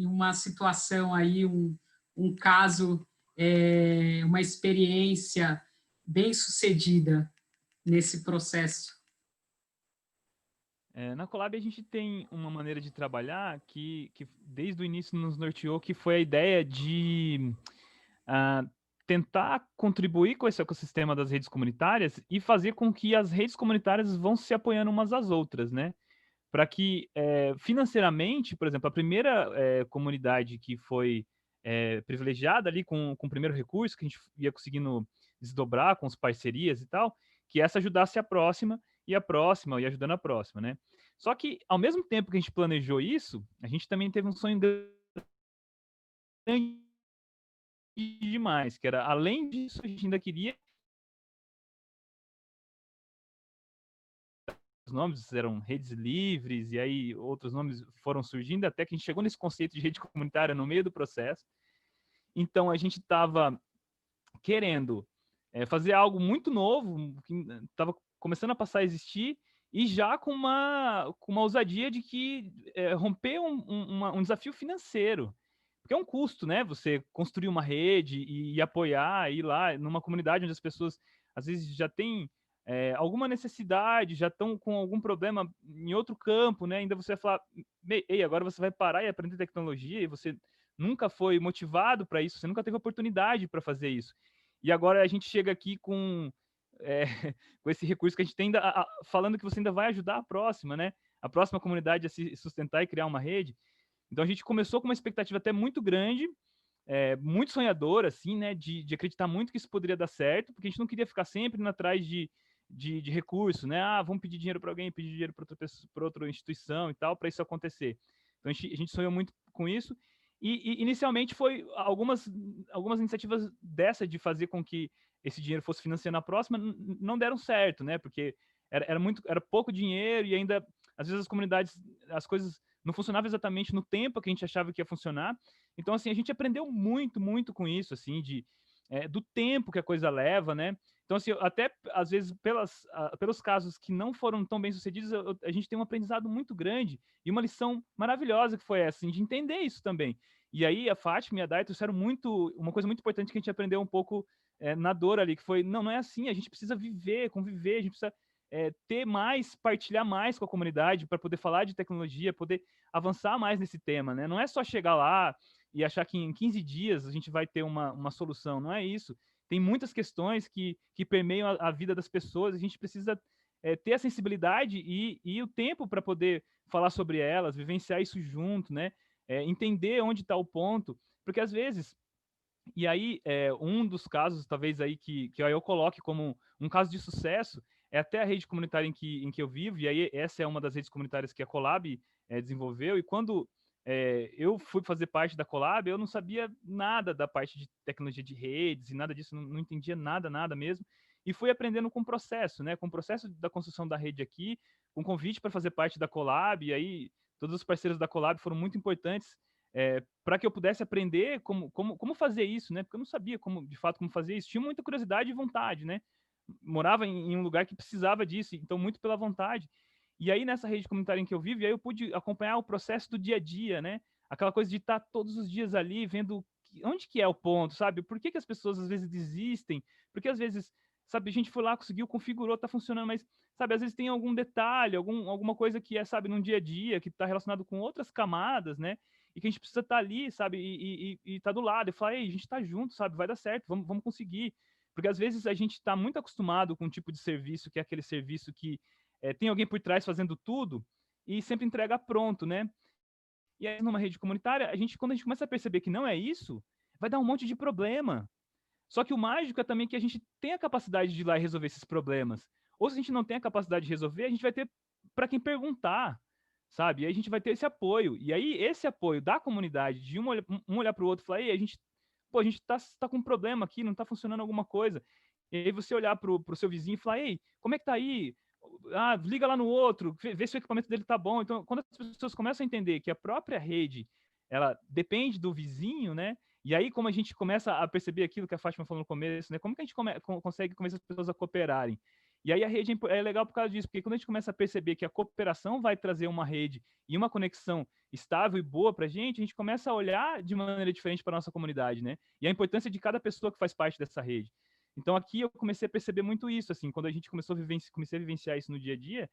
[SPEAKER 2] uma situação aí, um caso, uma experiência bem-sucedida nesse processo.
[SPEAKER 5] Na Colab a gente tem uma maneira de trabalhar que desde o início nos norteou, que foi a ideia de tentar contribuir com esse ecossistema das redes comunitárias e fazer com que as redes comunitárias vão se apoiando umas às outras, né? Para que financeiramente, por exemplo, a primeira comunidade que foi privilegiada ali com o primeiro recurso, que a gente ia conseguindo desdobrar com as parcerias e tal, que essa ajudasse a próxima, e ajudando a próxima, né? Só que, ao mesmo tempo que a gente planejou isso, a gente também teve um sonho grande demais, que era, além disso, a gente ainda queria os nomes eram redes livres, e aí outros nomes foram surgindo, até que a gente chegou nesse conceito de rede comunitária no meio do processo. Então, a gente estava querendo fazer algo muito novo, que estava começando a passar a existir, e já com uma ousadia de que romper um desafio financeiro. Porque é um custo, né? Você construir uma rede e apoiar, ir lá numa comunidade onde as pessoas, às vezes, já têm alguma necessidade, já estão com algum problema em outro campo, né? Ainda você vai falar, ei, agora você vai parar e aprender tecnologia, e você nunca foi motivado para isso, você nunca teve oportunidade para fazer isso. E agora a gente chega aqui com com esse recurso que a gente tem ainda, falando que você ainda vai ajudar a próxima, né? A próxima comunidade a se sustentar e criar uma rede. Então a gente começou com uma expectativa até muito grande, muito sonhadora, assim, né? De acreditar muito que isso poderia dar certo, porque a gente não queria ficar sempre indo atrás de recurso, né? Vamos pedir dinheiro para alguém, pedir dinheiro para outra instituição e tal, para isso acontecer. Então a gente sonhou muito com isso. E inicialmente foi algumas iniciativas dessa de fazer com que esse dinheiro fosse financiando a próxima, não deram certo, né? Porque era pouco dinheiro, e ainda, às vezes, as comunidades, as coisas não funcionavam exatamente no tempo que a gente achava que ia funcionar. Então, assim, a gente aprendeu muito, muito com isso, assim, do tempo que a coisa leva, né? Então, assim, até, às vezes, pelos casos que não foram tão bem sucedidos, a gente tem um aprendizado muito grande e uma lição maravilhosa que foi essa, assim, de entender isso também. E aí, a Fátima e a Dai trouxeram uma coisa muito importante que a gente aprendeu um pouco na dor ali, que foi, não é assim, a gente precisa viver, conviver, a gente precisa ter mais, partilhar mais com a comunidade para poder falar de tecnologia, poder avançar mais nesse tema, né? Não é só chegar lá e achar que em 15 dias a gente vai ter uma solução, não é isso. Tem muitas questões que permeiam a vida das pessoas, a gente precisa ter a sensibilidade e o tempo para poder falar sobre elas, vivenciar isso junto, né? Entender onde está o ponto, porque às vezes, e aí um dos casos, talvez aí que eu coloque como um caso de sucesso, é até a rede comunitária em que eu vivo, e aí essa é uma das redes comunitárias que a Colab desenvolveu, e quando eu fui fazer parte da Colab, eu não sabia nada da parte de tecnologia de redes e nada disso, não entendia nada mesmo, e fui aprendendo com o processo, né? Com o processo da construção da rede aqui, com convite para fazer parte da Colab, e aí todos os parceiros da Colab foram muito importantes para que eu pudesse aprender como fazer isso, né? Porque eu não sabia de fato como fazer isso, tinha muita curiosidade e vontade, né? Morava em um lugar que precisava disso, então muito pela vontade. E aí, nessa rede comunitária em que eu vivo, aí eu pude acompanhar o processo do dia a dia, né? Aquela coisa de estar todos os dias ali, vendo onde que é o ponto, sabe? Por que as pessoas às vezes desistem? Porque às vezes, sabe, a gente foi lá, conseguiu, configurou, tá funcionando, mas, sabe, às vezes tem algum detalhe, alguma coisa que sabe, num dia a dia, que está relacionado com outras camadas, né? E que a gente precisa estar ali, sabe? E tá do lado, e falar, ei, a gente tá junto, sabe? Vai dar certo, vamos conseguir. Porque às vezes a gente está muito acostumado com um tipo de serviço, que é aquele serviço que tem alguém por trás fazendo tudo e sempre entrega pronto, né? E aí, numa rede comunitária, quando a gente começa a perceber que não é isso, vai dar um monte de problema. Só que o mágico é também que a gente tem a capacidade de ir lá e resolver esses problemas. Ou se a gente não tem a capacidade de resolver, a gente vai ter para quem perguntar, sabe? E aí a gente vai ter esse apoio. E aí esse apoio da comunidade, de um olhar para o outro e falar, ei, a gente tá com um problema aqui, não tá funcionando alguma coisa. E aí você olhar pro seu vizinho e falar, ei, como é que tá aí? Ah, liga lá no outro, vê se o equipamento dele tá bom. Então, quando as pessoas começam a entender que a própria rede, ela depende do vizinho, né? E aí, como a gente começa a perceber aquilo que a Fátima falou no começo, né? Como que a gente consegue começar as pessoas a cooperarem? E aí a rede é legal por causa disso, porque quando a gente começa a perceber que a cooperação vai trazer uma rede e uma conexão estável e boa para a gente começa a olhar de maneira diferente para a nossa comunidade, né? E a importância de cada pessoa que faz parte dessa rede. Então aqui eu comecei a perceber muito isso, assim, quando a gente comecei a vivenciar isso no dia a dia,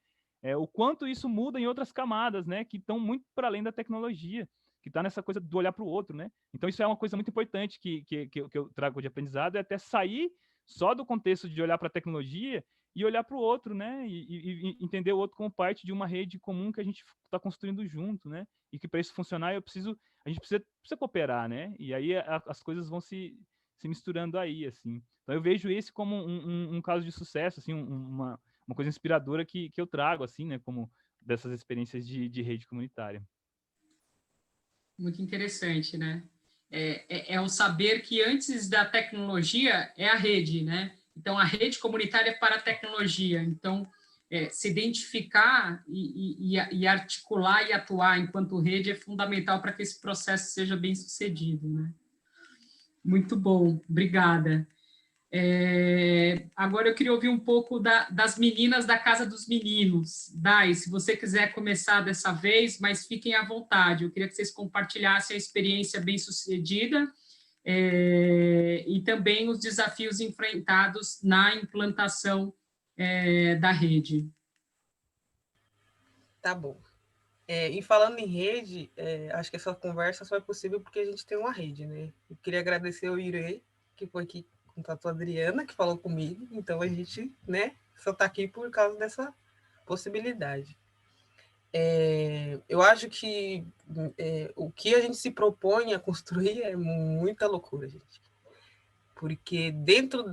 [SPEAKER 5] o quanto isso muda em outras camadas, né? Que estão muito para além da tecnologia, que está nessa coisa do olhar para o outro, né? Então isso é uma coisa muito importante que eu trago de aprendizado, é até sair só do contexto de olhar para a tecnologia e olhar para o outro, né? E entender o outro como parte de uma rede comum que a gente está construindo junto, né? E que para isso funcionar a gente precisa cooperar, né? E aí as coisas vão se misturando aí, assim. Então eu vejo esse como um caso de sucesso, assim, uma coisa inspiradora que eu trago, assim, né? Como dessas experiências de rede comunitária.
[SPEAKER 2] Muito interessante, né? É o saber que antes da tecnologia é a rede, né? Então, a rede comunitária para a tecnologia. Então, se identificar e articular e atuar enquanto rede é fundamental para que esse processo seja bem sucedido, né? Muito bom, obrigada. Agora eu queria ouvir um pouco das meninas da Casa dos Meninos. Dai, se você quiser começar dessa vez, mas fiquem à vontade. Eu queria que vocês compartilhassem a experiência bem-sucedida e também os desafios enfrentados na implantação da rede.
[SPEAKER 7] Tá bom. E falando em rede, acho que essa conversa só é possível porque a gente tem uma rede, né? Eu queria agradecer ao Irê, que foi aqui contatou a Adriana, que falou comigo, então a gente, né, só está aqui por causa dessa possibilidade. Eu acho que o que a gente se propõe a construir é muita loucura, gente. Porque dentro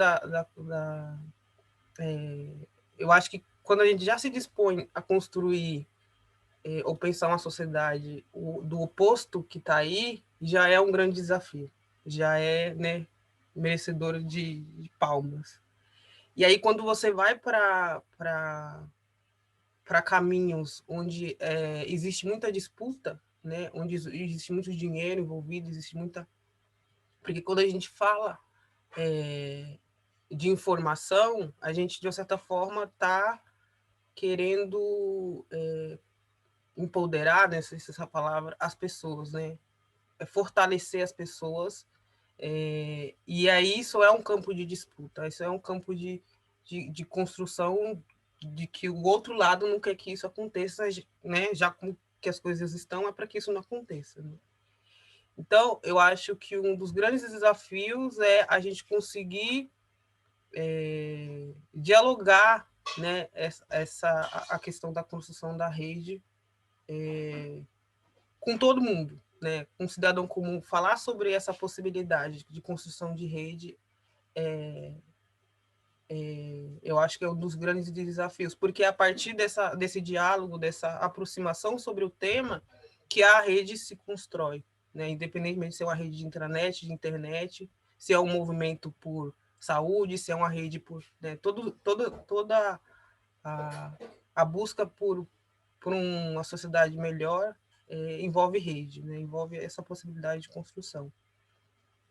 [SPEAKER 7] eu acho que quando a gente já se dispõe a construir ou pensar uma sociedade do oposto que está aí, já é um grande desafio, já é, né, merecedor de palmas. E aí, quando você vai para caminhos onde existe muita disputa, né, onde existe muito dinheiro envolvido, existe muita... Porque quando a gente fala de informação, a gente, de uma certa forma, está querendo empoderar, né, se essa palavra, as pessoas, né? Fortalecer as pessoas. E aí isso é um campo de disputa, isso é um campo de construção de que o outro lado não quer que isso aconteça, né? Já como que as coisas estão, é para que isso não aconteça, né? Então, eu acho que um dos grandes desafios é a gente conseguir dialogar, né, a questão da construção da rede com todo mundo, né, com o cidadão comum, falar sobre essa possibilidade de construção de rede eu acho que é um dos grandes desafios, porque é a partir desse diálogo, dessa aproximação sobre o tema, que a rede se constrói, né? Independentemente de ser uma rede de intranet, de internet, se é um movimento por saúde, se é uma rede por... Né? Toda a busca por uma sociedade melhor envolve rede, né? Envolve essa possibilidade de construção.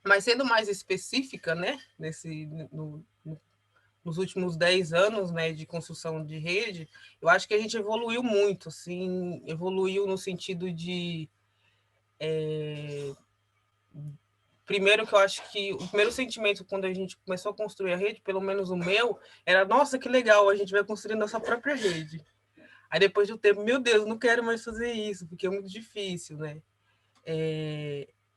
[SPEAKER 7] Mas sendo mais específica, né? Nos últimos 10 anos, né, de construção de rede, eu acho que a gente evoluiu muito, assim, evoluiu no sentido de... Primeiro que eu acho que o primeiro sentimento quando a gente começou a construir a rede, pelo menos o meu, era, nossa, que legal, a gente vai construir nossa própria rede. Aí depois de um tempo, meu Deus, não quero mais fazer isso, porque é muito difícil, né?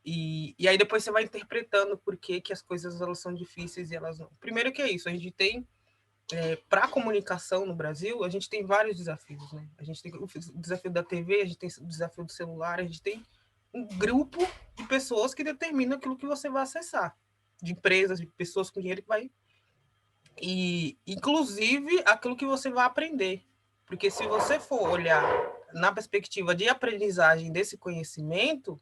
[SPEAKER 7] E aí depois você vai interpretando por que as coisas elas são difíceis e elas não. Primeiro que é isso, a gente tem para a comunicação no Brasil, a gente tem vários desafios, né? A gente tem o desafio da TV, a gente tem o desafio do celular, a gente tem um grupo de pessoas que determina aquilo que você vai acessar, de empresas, de pessoas com dinheiro que vai... E, inclusive, aquilo que você vai aprender. Porque se você for olhar na perspectiva de aprendizagem desse conhecimento,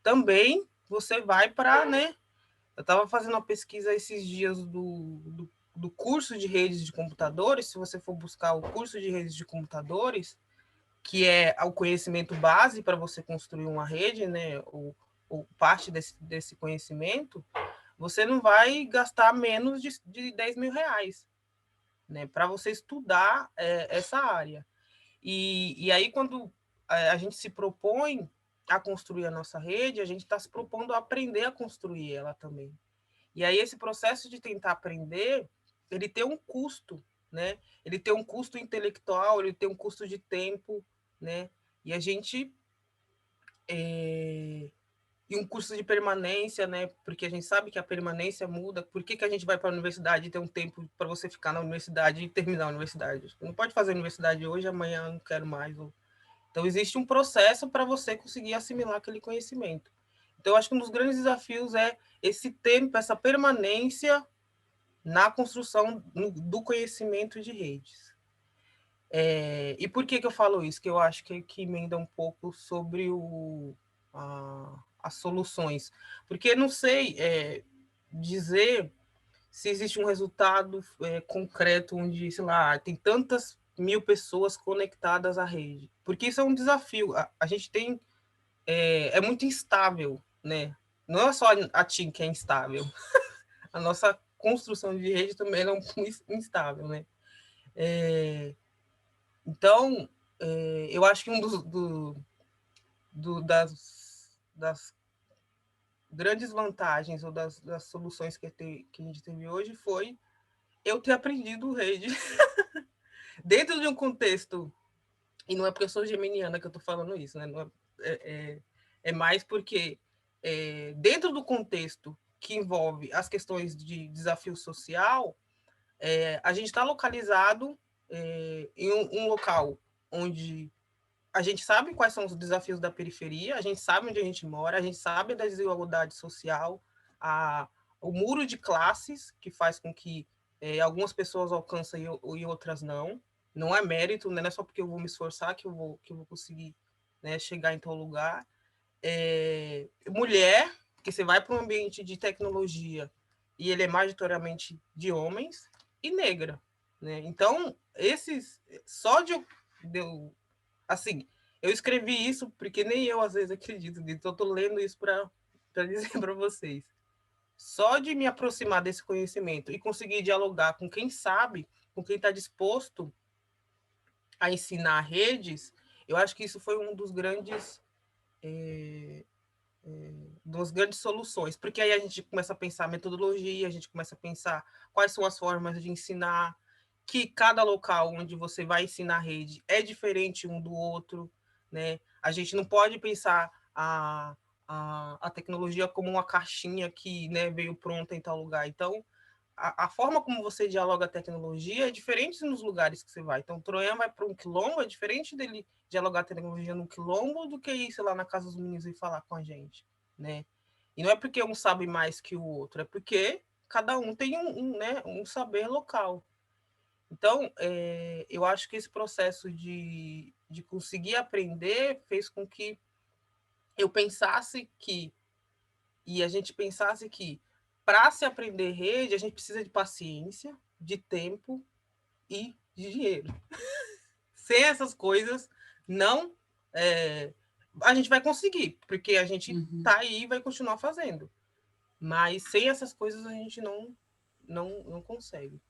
[SPEAKER 7] também você vai para, né? Eu estava fazendo uma pesquisa esses dias do curso de redes de computadores. Se você for buscar o curso de redes de computadores, que é o conhecimento base para você construir uma rede, né? Ou parte desse conhecimento, você não vai gastar menos de 10 mil reais, né? Para você estudar essa área. E aí, quando a gente se propõe a construir a nossa rede, a gente está se propondo a aprender a construir ela também. E aí, esse processo de tentar aprender, ele tem um custo, né? Ele tem um custo intelectual, ele tem um custo de tempo, né? E a gente... E um curso de permanência, né? Porque a gente sabe que a permanência muda. Por que a gente vai para a universidade e tem um tempo para você ficar na universidade e terminar a universidade? Você não pode fazer a universidade hoje, amanhã não quero mais. Então, existe um processo para você conseguir assimilar aquele conhecimento. Então, eu acho que um dos grandes desafios é esse tempo, essa permanência na construção do conhecimento de redes. E por que eu falo isso? Que eu acho que emenda um pouco sobre as soluções. Porque não sei dizer se existe um resultado concreto onde, sei lá, tem tantas mil pessoas conectadas à rede. Porque isso é um desafio. A gente tem... É muito instável, né? Não é só a TIM que é instável. A nossa construção de rede também é muito instável, né? Então, eu acho que das grandes vantagens ou das soluções que a gente teve hoje foi eu ter aprendido rede dentro de um contexto, e não é porque eu sou geminiana que eu estou falando isso, né? Não é mais porque dentro do contexto que envolve as questões de desafio social, a gente está localizado em um local onde a gente sabe quais são os desafios da periferia, a gente sabe onde a gente mora, a gente sabe da desigualdade social, o muro de classes que faz com que algumas pessoas alcançam e outras não. Não é mérito, né? Não é só porque eu vou me esforçar que eu vou conseguir, né, chegar em tal lugar. Mulher, que você vai para um ambiente de tecnologia e ele é majoritariamente de homens, e negra, né? Então, só de eu assim, eu escrevi isso porque nem eu às vezes acredito nisso, então eu estou lendo isso para dizer para vocês. Só de me aproximar desse conhecimento e conseguir dialogar com quem sabe, com quem está disposto a ensinar redes, eu acho que isso foi um dos grandes... das grandes soluções, porque aí a gente começa a pensar metodologia, a gente começa a pensar quais são as formas de ensinar, que cada local onde você vai ensinar rede é diferente um do outro, né? A gente não pode pensar a tecnologia como uma caixinha que, né, veio pronta em tal lugar. Então, a forma como você dialoga a tecnologia é diferente nos lugares que você vai. Então, o Troian vai para um quilombo, é diferente dele dialogar a tecnologia no quilombo do que ir, sei lá, na casa dos meninos e falar com a gente, né? E não é porque um sabe mais que o outro, é porque cada um tem um saber local. Então, eu acho que esse processo de conseguir aprender fez com que eu pensasse que, e a gente pensasse que, para se aprender rede, a gente precisa de paciência, de tempo e de dinheiro. Sem essas coisas, não... a gente vai conseguir, porque a gente está aí e vai continuar fazendo. Mas sem essas coisas, a gente não consegue.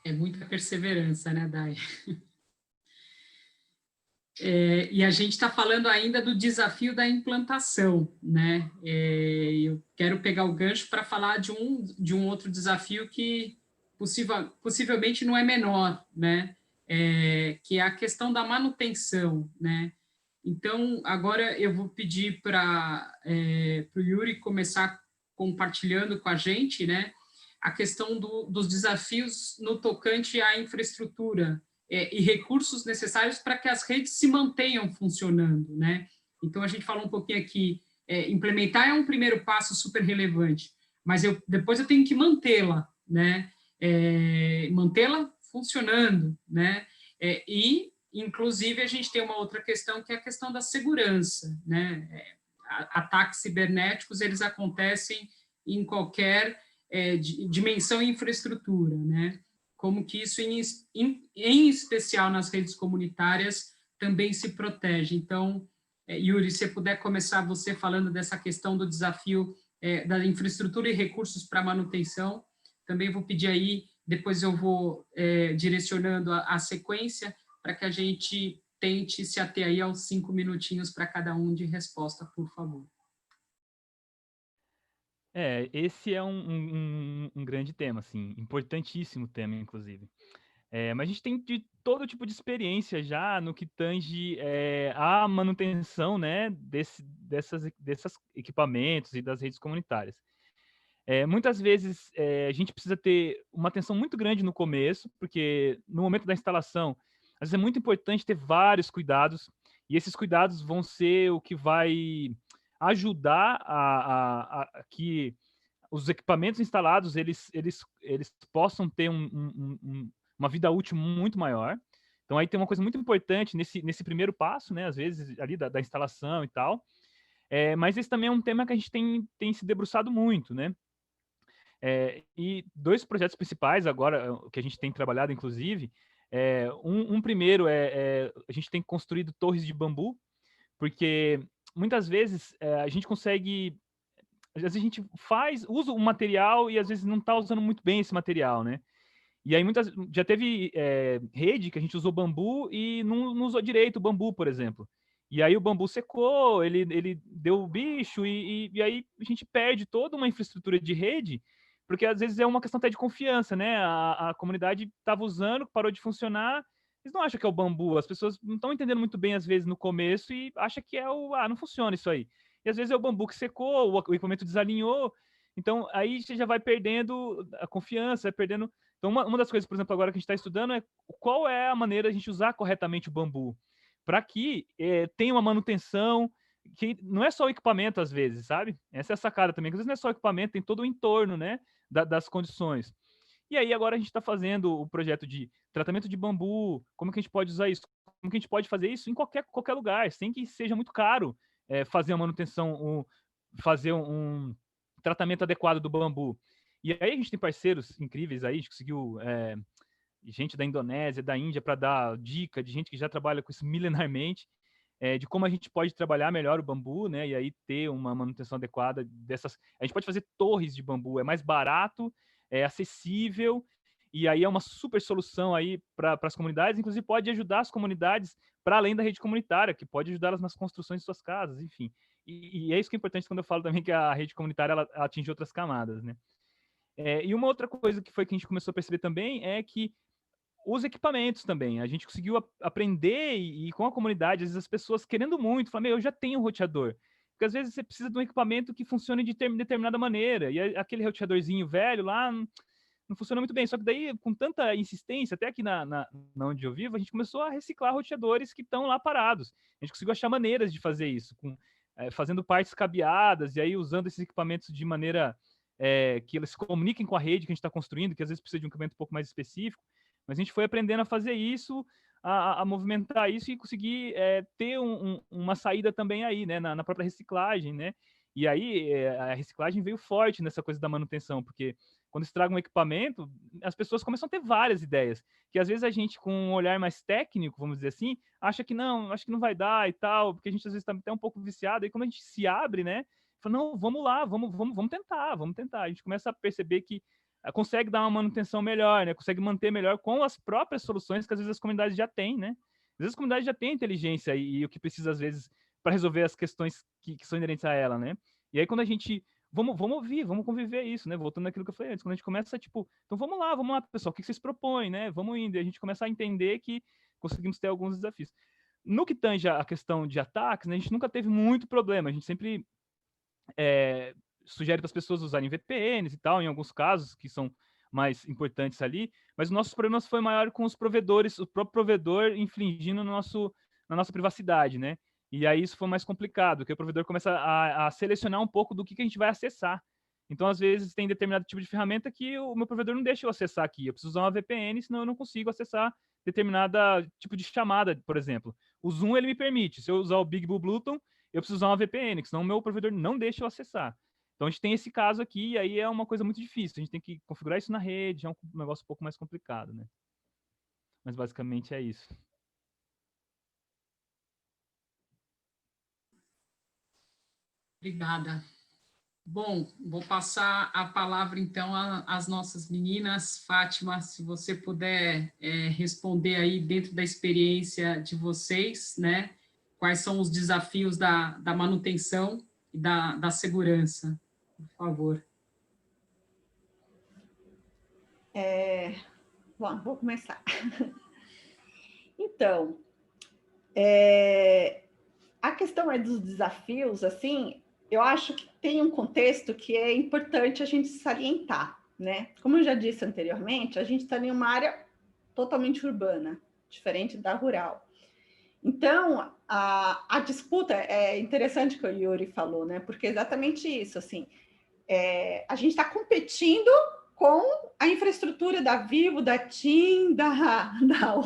[SPEAKER 2] É muita perseverança, né, Dai? E a gente está falando ainda do desafio da implantação, né? Eu quero pegar o gancho para falar de um outro desafio que possivelmente não é menor, né? Que é a questão da manutenção, né? Então, agora eu vou pedir para o Yuri começar compartilhando com a gente, né? a questão dos desafios no tocante à infraestrutura e recursos necessários para que as redes se mantenham funcionando, né? Então, a gente falou um pouquinho aqui, implementar é um primeiro passo super relevante, mas depois eu tenho que mantê-la, né? Mantê-la funcionando, né? E, inclusive, a gente tem uma outra questão, que é a questão da segurança, né? Ataques cibernéticos, eles acontecem em qualquer dimensão e infraestrutura, né? Como que isso, em especial nas redes comunitárias, também se protege. Então, Yuri, se puder começar você falando dessa questão do desafio da infraestrutura e recursos para manutenção, também vou pedir aí, depois eu vou direcionando a sequência para que a gente tente se ater aí aos 5 minutinhos para cada um de resposta, por favor.
[SPEAKER 5] Esse é um grande tema, assim, importantíssimo tema, inclusive. Mas a gente tem de todo tipo de experiência já no que tange a manutenção, né, desses equipamentos e das redes comunitárias. Muitas vezes a gente precisa ter uma atenção muito grande no começo, porque no momento da instalação, às vezes é muito importante ter vários cuidados, e esses cuidados vão ser o que vai ajudar a que os equipamentos instalados eles possam ter uma vida útil muito maior. Então, aí tem uma coisa muito importante nesse primeiro passo, né, às vezes, ali da instalação e tal. Mas esse também é um tema que a gente tem se debruçado muito, né? E 2 projetos principais agora, que a gente tem trabalhado, inclusive, um primeiro a gente tem construído torres de bambu, porque muitas vezes a gente consegue... Às vezes a gente usa um material e às vezes não está usando muito bem esse material, né? E aí já teve rede que a gente usou bambu e não usou direito o bambu, por exemplo. E aí o bambu secou, ele deu o bicho e aí a gente perde toda uma infraestrutura de rede, porque às vezes é uma questão até de confiança, né? A comunidade estava usando, parou de funcionar, eles não acham que é o bambu, as pessoas não estão entendendo muito bem às vezes no começo e acham que não funciona isso aí. E às vezes é o bambu que secou, o equipamento desalinhou, então aí você já vai perdendo a confiança, vai perdendo... Então, uma das coisas, por exemplo, agora que a gente está estudando é qual é a maneira de a gente usar corretamente o bambu, para que tenha uma manutenção, que não é só o equipamento, às vezes, sabe? Essa é a sacada também, que às vezes não é só o equipamento, tem todo o entorno, né, das condições. E aí, agora a gente está fazendo o projeto de tratamento de bambu, como que a gente pode usar isso, como que a gente pode fazer isso em qualquer lugar, sem que seja muito caro fazer a manutenção, fazer um tratamento adequado do bambu. E aí a gente tem parceiros incríveis aí, a gente conseguiu gente da Indonésia, da Índia, para dar dica de gente que já trabalha com isso milenarmente, de como a gente pode trabalhar melhor o bambu, né? E aí ter uma manutenção adequada dessas... A gente pode fazer torres de bambu, é mais barato, é acessível, e aí é uma super solução aí para as comunidades, inclusive pode ajudar as comunidades para além da rede comunitária, que pode ajudá-las nas construções de suas casas, enfim. E é isso que é importante quando eu falo também que a rede comunitária ela atinge outras camadas, né? E uma outra coisa que a gente começou a perceber também é que os equipamentos também, a gente conseguiu aprender e com a comunidade, às vezes as pessoas querendo muito, falam, eu já tenho um roteador. Porque às vezes você precisa de um equipamento que funcione de determinada maneira, e aquele roteadorzinho velho lá não funciona muito bem. Só que daí, com tanta insistência, até aqui na onde eu vivo, a gente começou a reciclar roteadores que estão lá parados. A gente conseguiu achar maneiras de fazer isso, fazendo partes cabeadas, e aí usando esses equipamentos de maneira que eles se comuniquem com a rede que a gente está construindo, que às vezes precisa de um equipamento um pouco mais específico. Mas a gente foi aprendendo a fazer isso, a movimentar isso e conseguir ter uma saída também aí, né, na própria reciclagem, né? E aí a reciclagem veio forte nessa coisa da manutenção, porque quando estraga um equipamento, as pessoas começam a ter várias ideias, que às vezes a gente, com um olhar mais técnico, vamos dizer assim, acha que não vai dar e tal, porque a gente às vezes está até um pouco viciado, e quando a gente se abre, né, fala, não, vamos lá, vamos tentar. A gente começa a perceber que consegue dar uma manutenção melhor, né? Consegue manter melhor com as próprias soluções que às vezes as comunidades já têm, né? Às vezes as comunidades já têm inteligência e o que precisa, às vezes, para resolver as questões que são inerentes a ela, né? E aí, quando a gente... Vamos ouvir, vamos conviver isso, né? Voltando naquilo que eu falei antes, quando a gente começa, tipo, então vamos lá, pessoal, o que vocês propõem, né? Vamos indo, e a gente começa a entender que conseguimos ter alguns desafios. No que tange a questão de ataques, né, a gente nunca teve muito problema, a gente sempre sugere para as pessoas usarem VPNs e tal, em alguns casos que são mais importantes ali, mas os nossos problemas foi maior com os provedores, o próprio provedor infringindo no na nossa privacidade, né? E aí isso foi mais complicado, porque o provedor começa a selecionar um pouco do que a gente vai acessar. Então, às vezes, tem determinado tipo de ferramenta que o meu provedor não deixa eu acessar aqui. Eu preciso usar uma VPN, senão eu não consigo acessar determinada tipo de chamada, por exemplo. O Zoom, ele me permite. Se eu usar o Big Blue Bluetooth, eu preciso usar uma VPN, senão o meu provedor não deixa eu acessar. Então, a gente tem esse caso aqui, e aí é uma coisa muito difícil. A gente tem que configurar isso na rede, é um negócio um pouco mais complicado, né? Mas, basicamente, é isso.
[SPEAKER 2] Obrigada. Bom, vou passar a palavra, então, às nossas meninas. Fátima, se você puder responder aí, dentro da experiência de vocês, né? Quais são os desafios da manutenção e da segurança, por favor.
[SPEAKER 6] Bom, vou começar. Então, a questão dos desafios, assim, eu acho que tem um contexto que é importante a gente salientar, né? Como eu já disse anteriormente, a gente está em uma área totalmente urbana, diferente da rural. Então, a disputa é interessante que o Yuri falou, né? Porque é exatamente isso, assim, a gente está competindo com a infraestrutura da Vivo, da TIM, da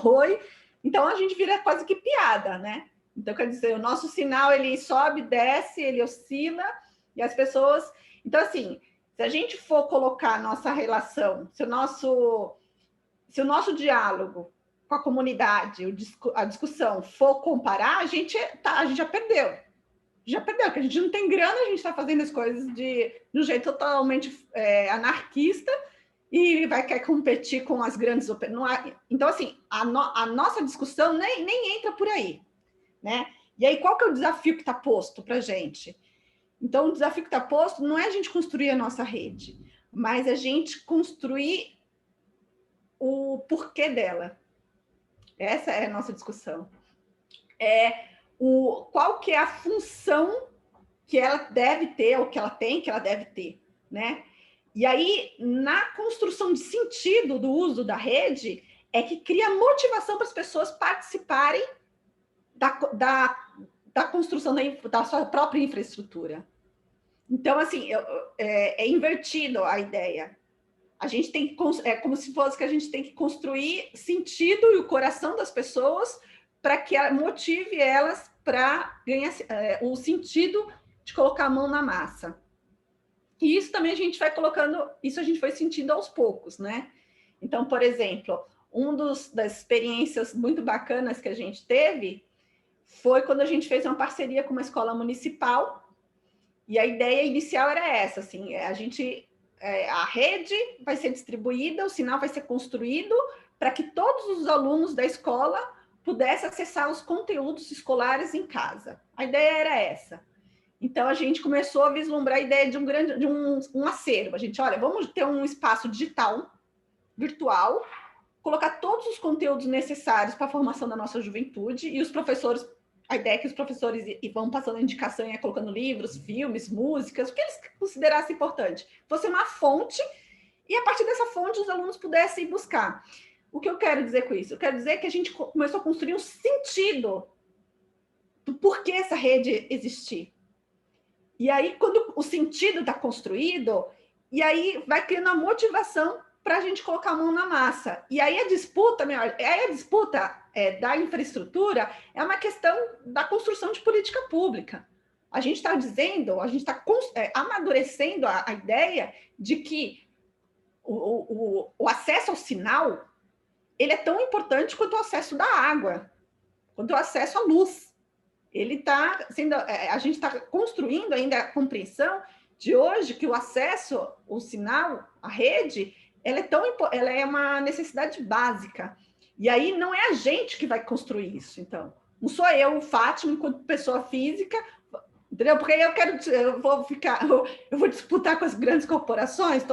[SPEAKER 6] Oi, então a gente vira quase que piada, né? Então, quer dizer, o nosso sinal, ele sobe, desce, ele oscila, e as pessoas... Então, assim, se a gente for colocar a nossa relação, se o nosso diálogo com a comunidade, a discussão for comparar, a gente já perdeu. Já perdeu, porque a gente não tem grana, a gente está fazendo as coisas de um jeito totalmente anarquista e quer competir com as grandes operadoras. Então, assim, a nossa discussão nem entra por aí, né? E aí, qual que é o desafio que está posto para a gente? Então, o desafio que está posto não é a gente construir a nossa rede, mas a gente construir o porquê dela. Essa é a nossa discussão. Qual que é a função que ela deve ter, ou que ela tem, que ela deve ter, né? E aí, na construção de sentido do uso da rede, é que cria motivação para as pessoas participarem da construção da sua própria infraestrutura. Então, assim, é invertido a ideia. A gente tem é como se fosse que a gente tem que construir sentido e o coração das pessoas para que motive elas para ganhar o sentido de colocar a mão na massa. E isso também a gente vai colocando, isso a gente foi sentindo aos poucos, né? Então, por exemplo, das experiências muito bacanas que a gente teve foi quando a gente fez uma parceria com uma escola municipal, e a ideia inicial era essa, assim, a rede vai ser distribuída, o sinal vai ser construído para que todos os alunos da escola pudessem acessar os conteúdos escolares em casa. A ideia era essa. Então, a gente começou a vislumbrar a ideia de um acervo. A gente, olha, vamos ter um espaço digital, virtual, colocar todos os conteúdos necessários para a formação da nossa juventude, e os professores, a ideia é que os professores vão passando indicação e colocando livros, filmes, músicas, o que eles considerassem importante. Fosse uma fonte, e a partir dessa fonte os alunos pudessem buscar. O que eu quero dizer com isso? Eu quero dizer que a gente começou a construir um sentido do porquê essa rede existir. E aí, quando o sentido está construído, e aí vai criando a motivação para a gente colocar a mão na massa. E aí a disputa da infraestrutura é uma questão da construção de política pública. A gente está dizendo, a gente está amadurecendo a ideia de que o acesso ao sinal ele é tão importante quanto o acesso da água, quanto o acesso à luz. Ele está sendo, a gente está construindo ainda a compreensão de hoje que o acesso, o sinal, a rede, ela é uma necessidade básica. E aí não é a gente que vai construir isso, então. Não sou eu, Fátima, enquanto pessoa física, entendeu? Porque eu vou disputar com as grandes corporações,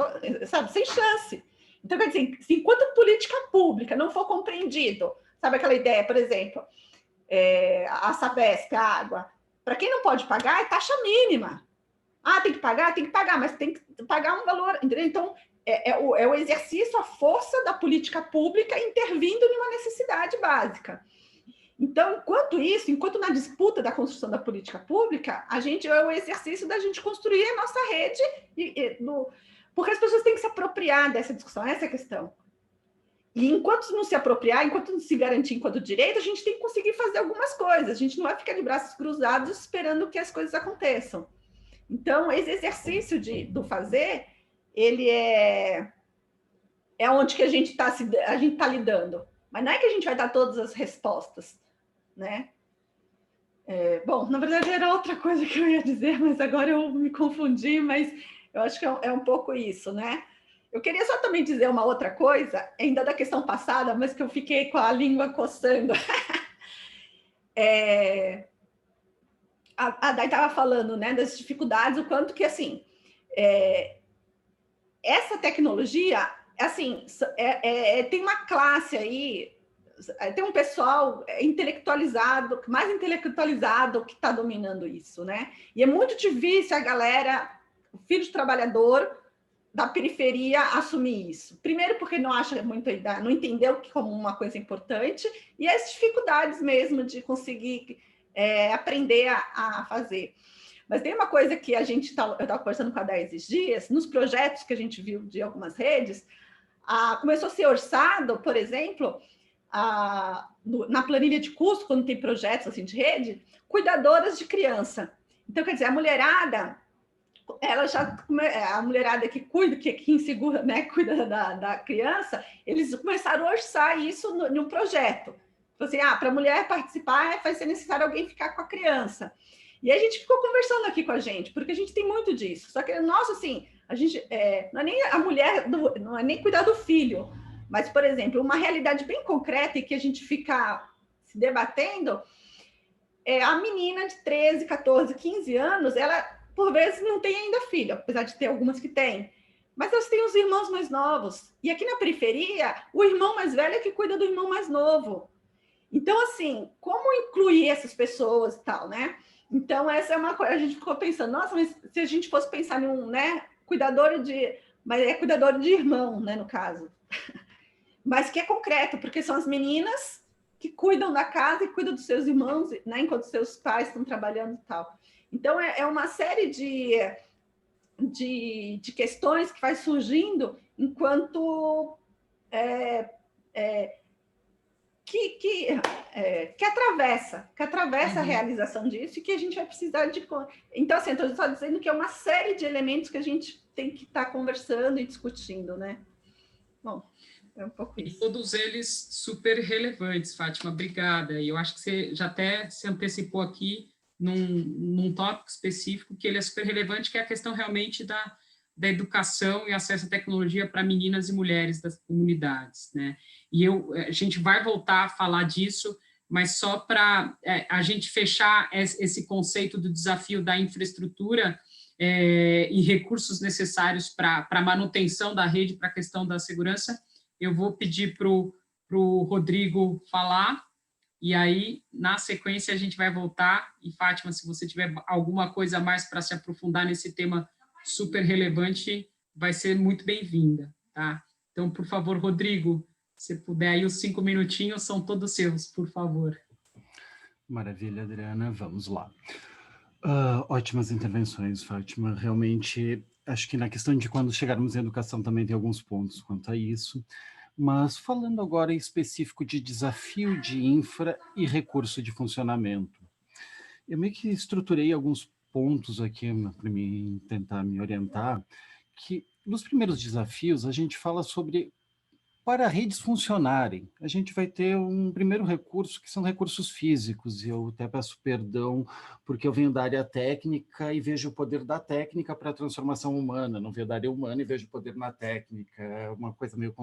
[SPEAKER 6] sabe, sem chance. Então, quer dizer, se enquanto política pública não for compreendido, sabe aquela ideia, por exemplo, a Sabesp, a água, para quem não pode pagar, é taxa mínima. Ah, tem que pagar, mas tem que pagar um valor, entendeu? Então, é o exercício, a força da política pública intervindo em uma necessidade básica. Então, enquanto na disputa da construção da política pública, é o exercício da gente construir a nossa rede, porque as pessoas têm que se apropriar dessa discussão, essa é a questão. E enquanto não se apropriar, enquanto não se garantir enquanto direito, a gente tem que conseguir fazer algumas coisas, a gente não vai ficar de braços cruzados esperando que as coisas aconteçam. Então, esse exercício do fazer, ele é onde que a gente tá lidando. Mas não é que a gente vai dar todas as respostas, né? Bom, na verdade era outra coisa que eu ia dizer, mas agora eu me confundi, mas eu acho que é um pouco isso, né? Eu queria só também dizer uma outra coisa, ainda da questão passada, mas que eu fiquei com a língua coçando. A Day estava falando, né, das dificuldades, o quanto que, assim, essa tecnologia, assim, tem uma classe aí, tem um pessoal intelectualizado, mais intelectualizado que está dominando isso, né? E é muito difícil a galera, o filho de trabalhador da periferia, assumir isso. Primeiro porque não acha muito, não entendeu como uma coisa importante, e as dificuldades mesmo de conseguir aprender a fazer. Mas tem uma coisa que eu estava conversando com a Day esses dias, nos projetos que a gente viu de algumas redes, começou a ser orçado, por exemplo, na planilha de custo, quando tem projetos assim de rede, cuidadoras de criança. Então, quer dizer, a mulherada, a mulherada que cuida, que insegura, né, cuida da criança, eles começaram a orçar isso num projeto. Então, assim, para a mulher participar, vai ser necessário alguém ficar com a criança. E a gente ficou conversando aqui com a gente, porque a gente tem muito disso. Só que, nossa, assim, a gente não é nem a mulher, não é nem cuidar do filho, mas, por exemplo, uma realidade bem concreta e que a gente fica se debatendo a menina de 13, 14, 15 anos, ela, por vezes, não tem ainda filho, apesar de ter algumas que têm, mas elas têm os irmãos mais novos. E aqui na periferia, o irmão mais velho é que cuida do irmão mais novo. Então, assim, como incluir essas pessoas e tal, né? Então, essa é uma coisa, a gente ficou pensando, nossa, mas se a gente fosse pensar em né, mas é cuidador de irmão, né, no caso. Mas que é concreto, porque são as meninas que cuidam da casa e cuidam dos seus irmãos, né, enquanto seus pais estão trabalhando e tal. Então, é uma série de questões que vai surgindo enquanto que atravessa a realização disso e que a gente vai precisar de... Então, assim, estou só dizendo que é uma série de elementos que a gente tem que estar conversando e discutindo, né? Bom, é um pouco isso.
[SPEAKER 2] E todos eles super relevantes, Fátima, obrigada. E eu acho que você já até se antecipou aqui num tópico específico que ele é super relevante, que é a questão realmente da educação e acesso à tecnologia para meninas e mulheres das comunidades, né? E a gente vai voltar a falar disso, mas só para a gente fechar esse conceito do desafio da infraestrutura e recursos necessários para a manutenção da rede, para a questão da segurança, eu vou pedir para o Rodrigo falar, e aí, na sequência, a gente vai voltar, e Fátima, se você tiver alguma coisa a mais para se aprofundar nesse tema super relevante, vai ser muito bem-vinda, tá? Então, por favor, Rodrigo, se puder aí, os 5 minutinhos são todos seus, por favor.
[SPEAKER 8] Maravilha, Adriana, vamos lá. Ótimas intervenções, Fátima. Realmente, acho que na questão de quando chegarmos em educação também tem alguns pontos quanto a isso, mas falando agora em específico de desafio de infra e recurso de funcionamento. Eu meio que estruturei alguns pontos aqui para tentar me orientar, que nos primeiros desafios a gente fala sobre para redes funcionarem, a gente vai ter um primeiro recurso, que são recursos físicos, e eu até peço perdão, porque eu venho da área técnica e vejo o poder da técnica para a transformação humana, não vejo da área humana e vejo o poder na técnica, é uma coisa meio...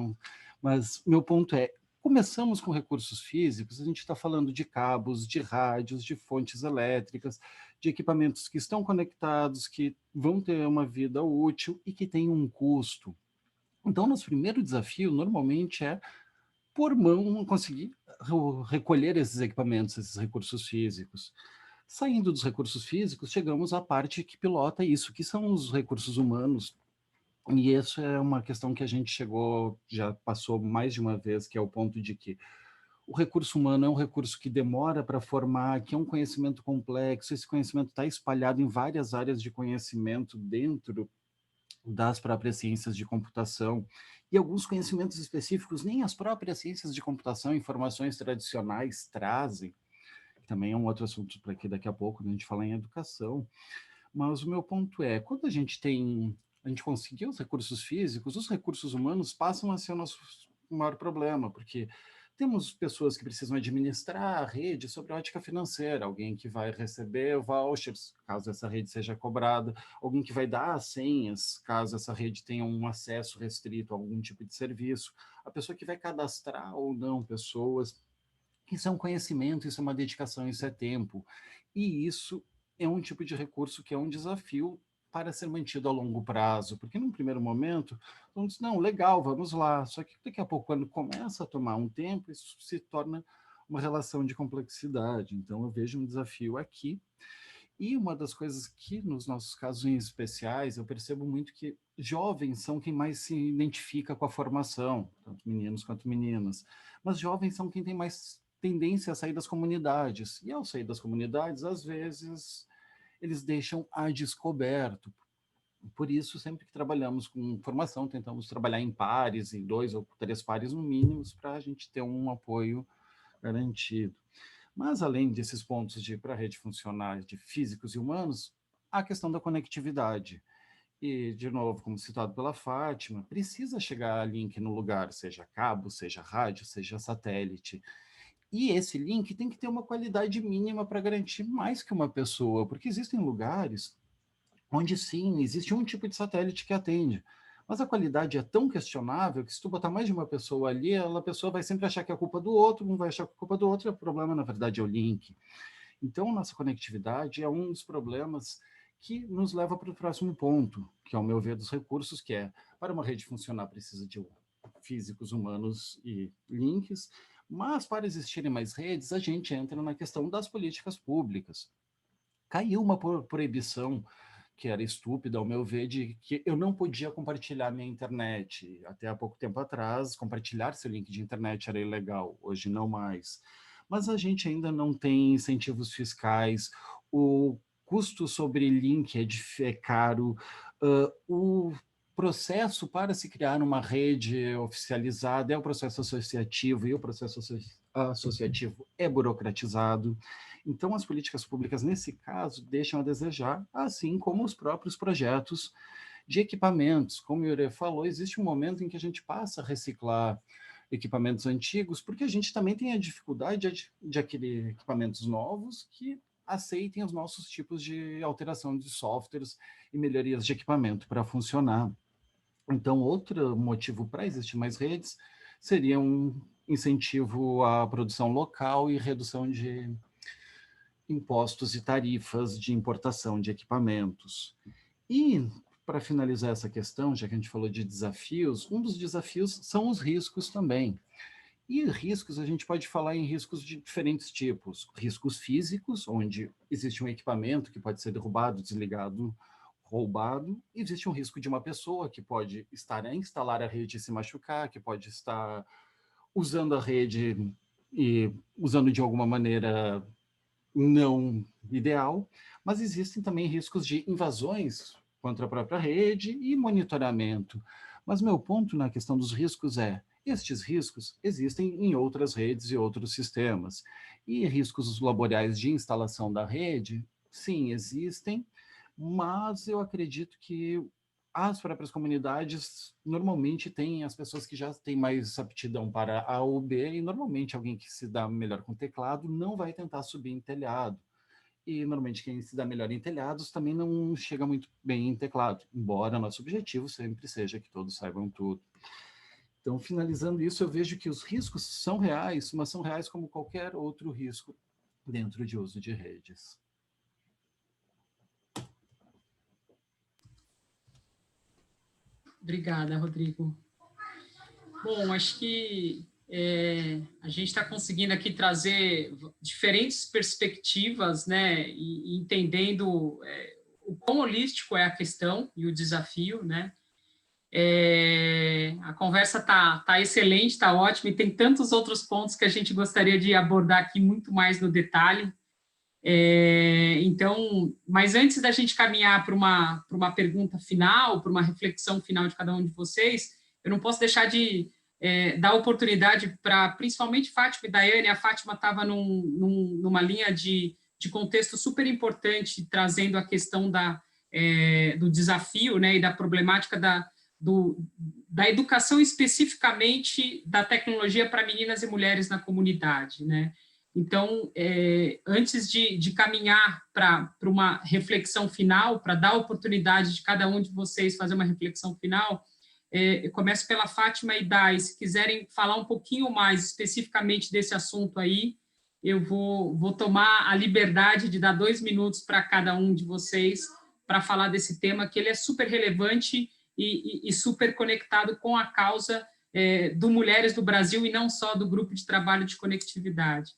[SPEAKER 8] Mas meu ponto é, começamos com recursos físicos, a gente está falando de cabos, de rádios, de fontes elétricas, de equipamentos que estão conectados, que vão ter uma vida útil e que têm um custo. Então, nosso primeiro desafio, normalmente, é, por mão, conseguir recolher esses equipamentos, esses recursos físicos. Saindo dos recursos físicos, chegamos à parte que pilota isso, que são os recursos humanos. E isso é uma questão que a gente já passou mais de uma vez, que é o ponto de que o recurso humano é um recurso que demora para formar, que é um conhecimento complexo, esse conhecimento está espalhado em várias áreas de conhecimento dentro das próprias ciências de computação, e alguns conhecimentos específicos nem as próprias ciências de computação, informações tradicionais trazem, que também é um outro assunto para aqui daqui a pouco, quando a gente fala em educação. Mas o meu ponto é, quando a gente conseguiu os recursos físicos, os recursos humanos passam a ser o nosso maior problema, porque temos pessoas que precisam administrar a rede sobre a ótica financeira, alguém que vai receber vouchers, caso essa rede seja cobrada, alguém que vai dar as senhas, caso essa rede tenha um acesso restrito a algum tipo de serviço, a pessoa que vai cadastrar ou não pessoas. Isso é um conhecimento, isso é uma dedicação, isso é tempo. E isso é um tipo de recurso que é um desafio para ser mantido a longo prazo, porque num primeiro momento, vamos dizer, não, legal, vamos lá, só que daqui a pouco, quando começa a tomar um tempo, isso se torna uma relação de complexidade. Então, eu vejo um desafio aqui, e uma das coisas que, nos nossos casos em especiais, eu percebo muito que jovens são quem mais se identifica com a formação, tanto meninos quanto meninas, mas jovens são quem tem mais tendência a sair das comunidades, e ao sair das comunidades, às vezes, eles deixam a descoberto. Por isso, sempre que trabalhamos com formação, tentamos trabalhar em pares, em 2 ou 3 pares no mínimo, para a gente ter um apoio garantido. Mas, além desses pontos para a rede funcionar de físicos e humanos, há a questão da conectividade. E, de novo, como citado pela Fátima, precisa chegar a link no lugar, seja cabo, seja rádio, seja satélite. E esse link tem que ter uma qualidade mínima para garantir mais que uma pessoa, porque existem lugares onde sim, existe um tipo de satélite que atende, mas a qualidade é tão questionável que se tu botar mais de uma pessoa ali, a pessoa vai sempre achar que é culpa do outro, um vai achar que é culpa do outro, e o problema, na verdade, é o link. Então, nossa conectividade é um dos problemas que nos leva para o próximo ponto, que, ao meu ver, dos recursos, que é, para uma rede funcionar, precisa de físicos, humanos e links, mas para existirem mais redes, a gente entra na questão das políticas públicas. Caiu uma proibição que era estúpida, ao meu ver, de que eu não podia compartilhar minha internet. Até há pouco tempo atrás, compartilhar seu link de internet era ilegal, hoje não mais. Mas a gente ainda não tem incentivos fiscais, o custo sobre link é caro, o processo para se criar uma rede oficializada é o processo associativo, e o processo associativo é burocratizado. Então, as políticas públicas, nesse caso, deixam a desejar, assim como os próprios projetos de equipamentos. Como o Yuri falou, existe um momento em que a gente passa a reciclar equipamentos antigos, porque a gente também tem a dificuldade de adquirir equipamentos novos que aceitem os nossos tipos de alteração de softwares e melhorias de equipamento para funcionar. Então, outro motivo para existir mais redes seria um incentivo à produção local e redução de impostos e tarifas de importação de equipamentos. E, para finalizar essa questão, já que a gente falou de desafios, um dos desafios são os riscos também. E riscos, a gente pode falar em riscos de diferentes tipos. Riscos físicos, onde existe um equipamento que pode ser derrubado, desligado, roubado. Existe um risco de uma pessoa que pode estar a instalar a rede e se machucar, que pode estar usando a rede e usando de alguma maneira não ideal, mas existem também riscos de invasões contra a própria rede e monitoramento. Mas meu ponto na questão dos riscos é, estes riscos existem em outras redes e outros sistemas. E riscos laborais de instalação da rede, sim, existem, mas eu acredito que as próprias comunidades normalmente têm as pessoas que já têm mais aptidão para A ou B, e normalmente alguém que se dá melhor com teclado não vai tentar subir em telhado. E normalmente quem se dá melhor em telhados também não chega muito bem em teclado, embora nosso objetivo sempre seja que todos saibam tudo. Então, finalizando isso, eu vejo que os riscos são reais, mas são reais como qualquer outro risco dentro de uso de redes.
[SPEAKER 2] Obrigada, Rodrigo. Bom, acho que A gente está conseguindo aqui trazer diferentes perspectivas, né, e entendendo o quão holístico é a questão e o desafio, né. A conversa tá excelente, está ótima, e tem tantos outros pontos que a gente gostaria de abordar aqui muito mais no detalhe. Então, mas antes da gente caminhar para uma pergunta final, para uma reflexão final de cada um de vocês, eu não posso deixar de dar oportunidade para, principalmente, Fátima e Daiane. A Fátima estava numa linha de contexto super importante, trazendo a questão do desafio, né, e da problemática da educação, especificamente da tecnologia para meninas e mulheres na comunidade, né? Então, antes de caminhar para uma reflexão final, para dar a oportunidade de cada um de vocês fazer uma reflexão final, eu começo pela Fátima e Dai. Se quiserem falar um pouquinho mais especificamente desse assunto aí, eu vou tomar a liberdade de dar 2 minutos para cada um de vocês para falar desse tema, que ele é super relevante e super conectado com a causa do Mulheres do Brasil, e não só do Grupo de Trabalho de Conectividade.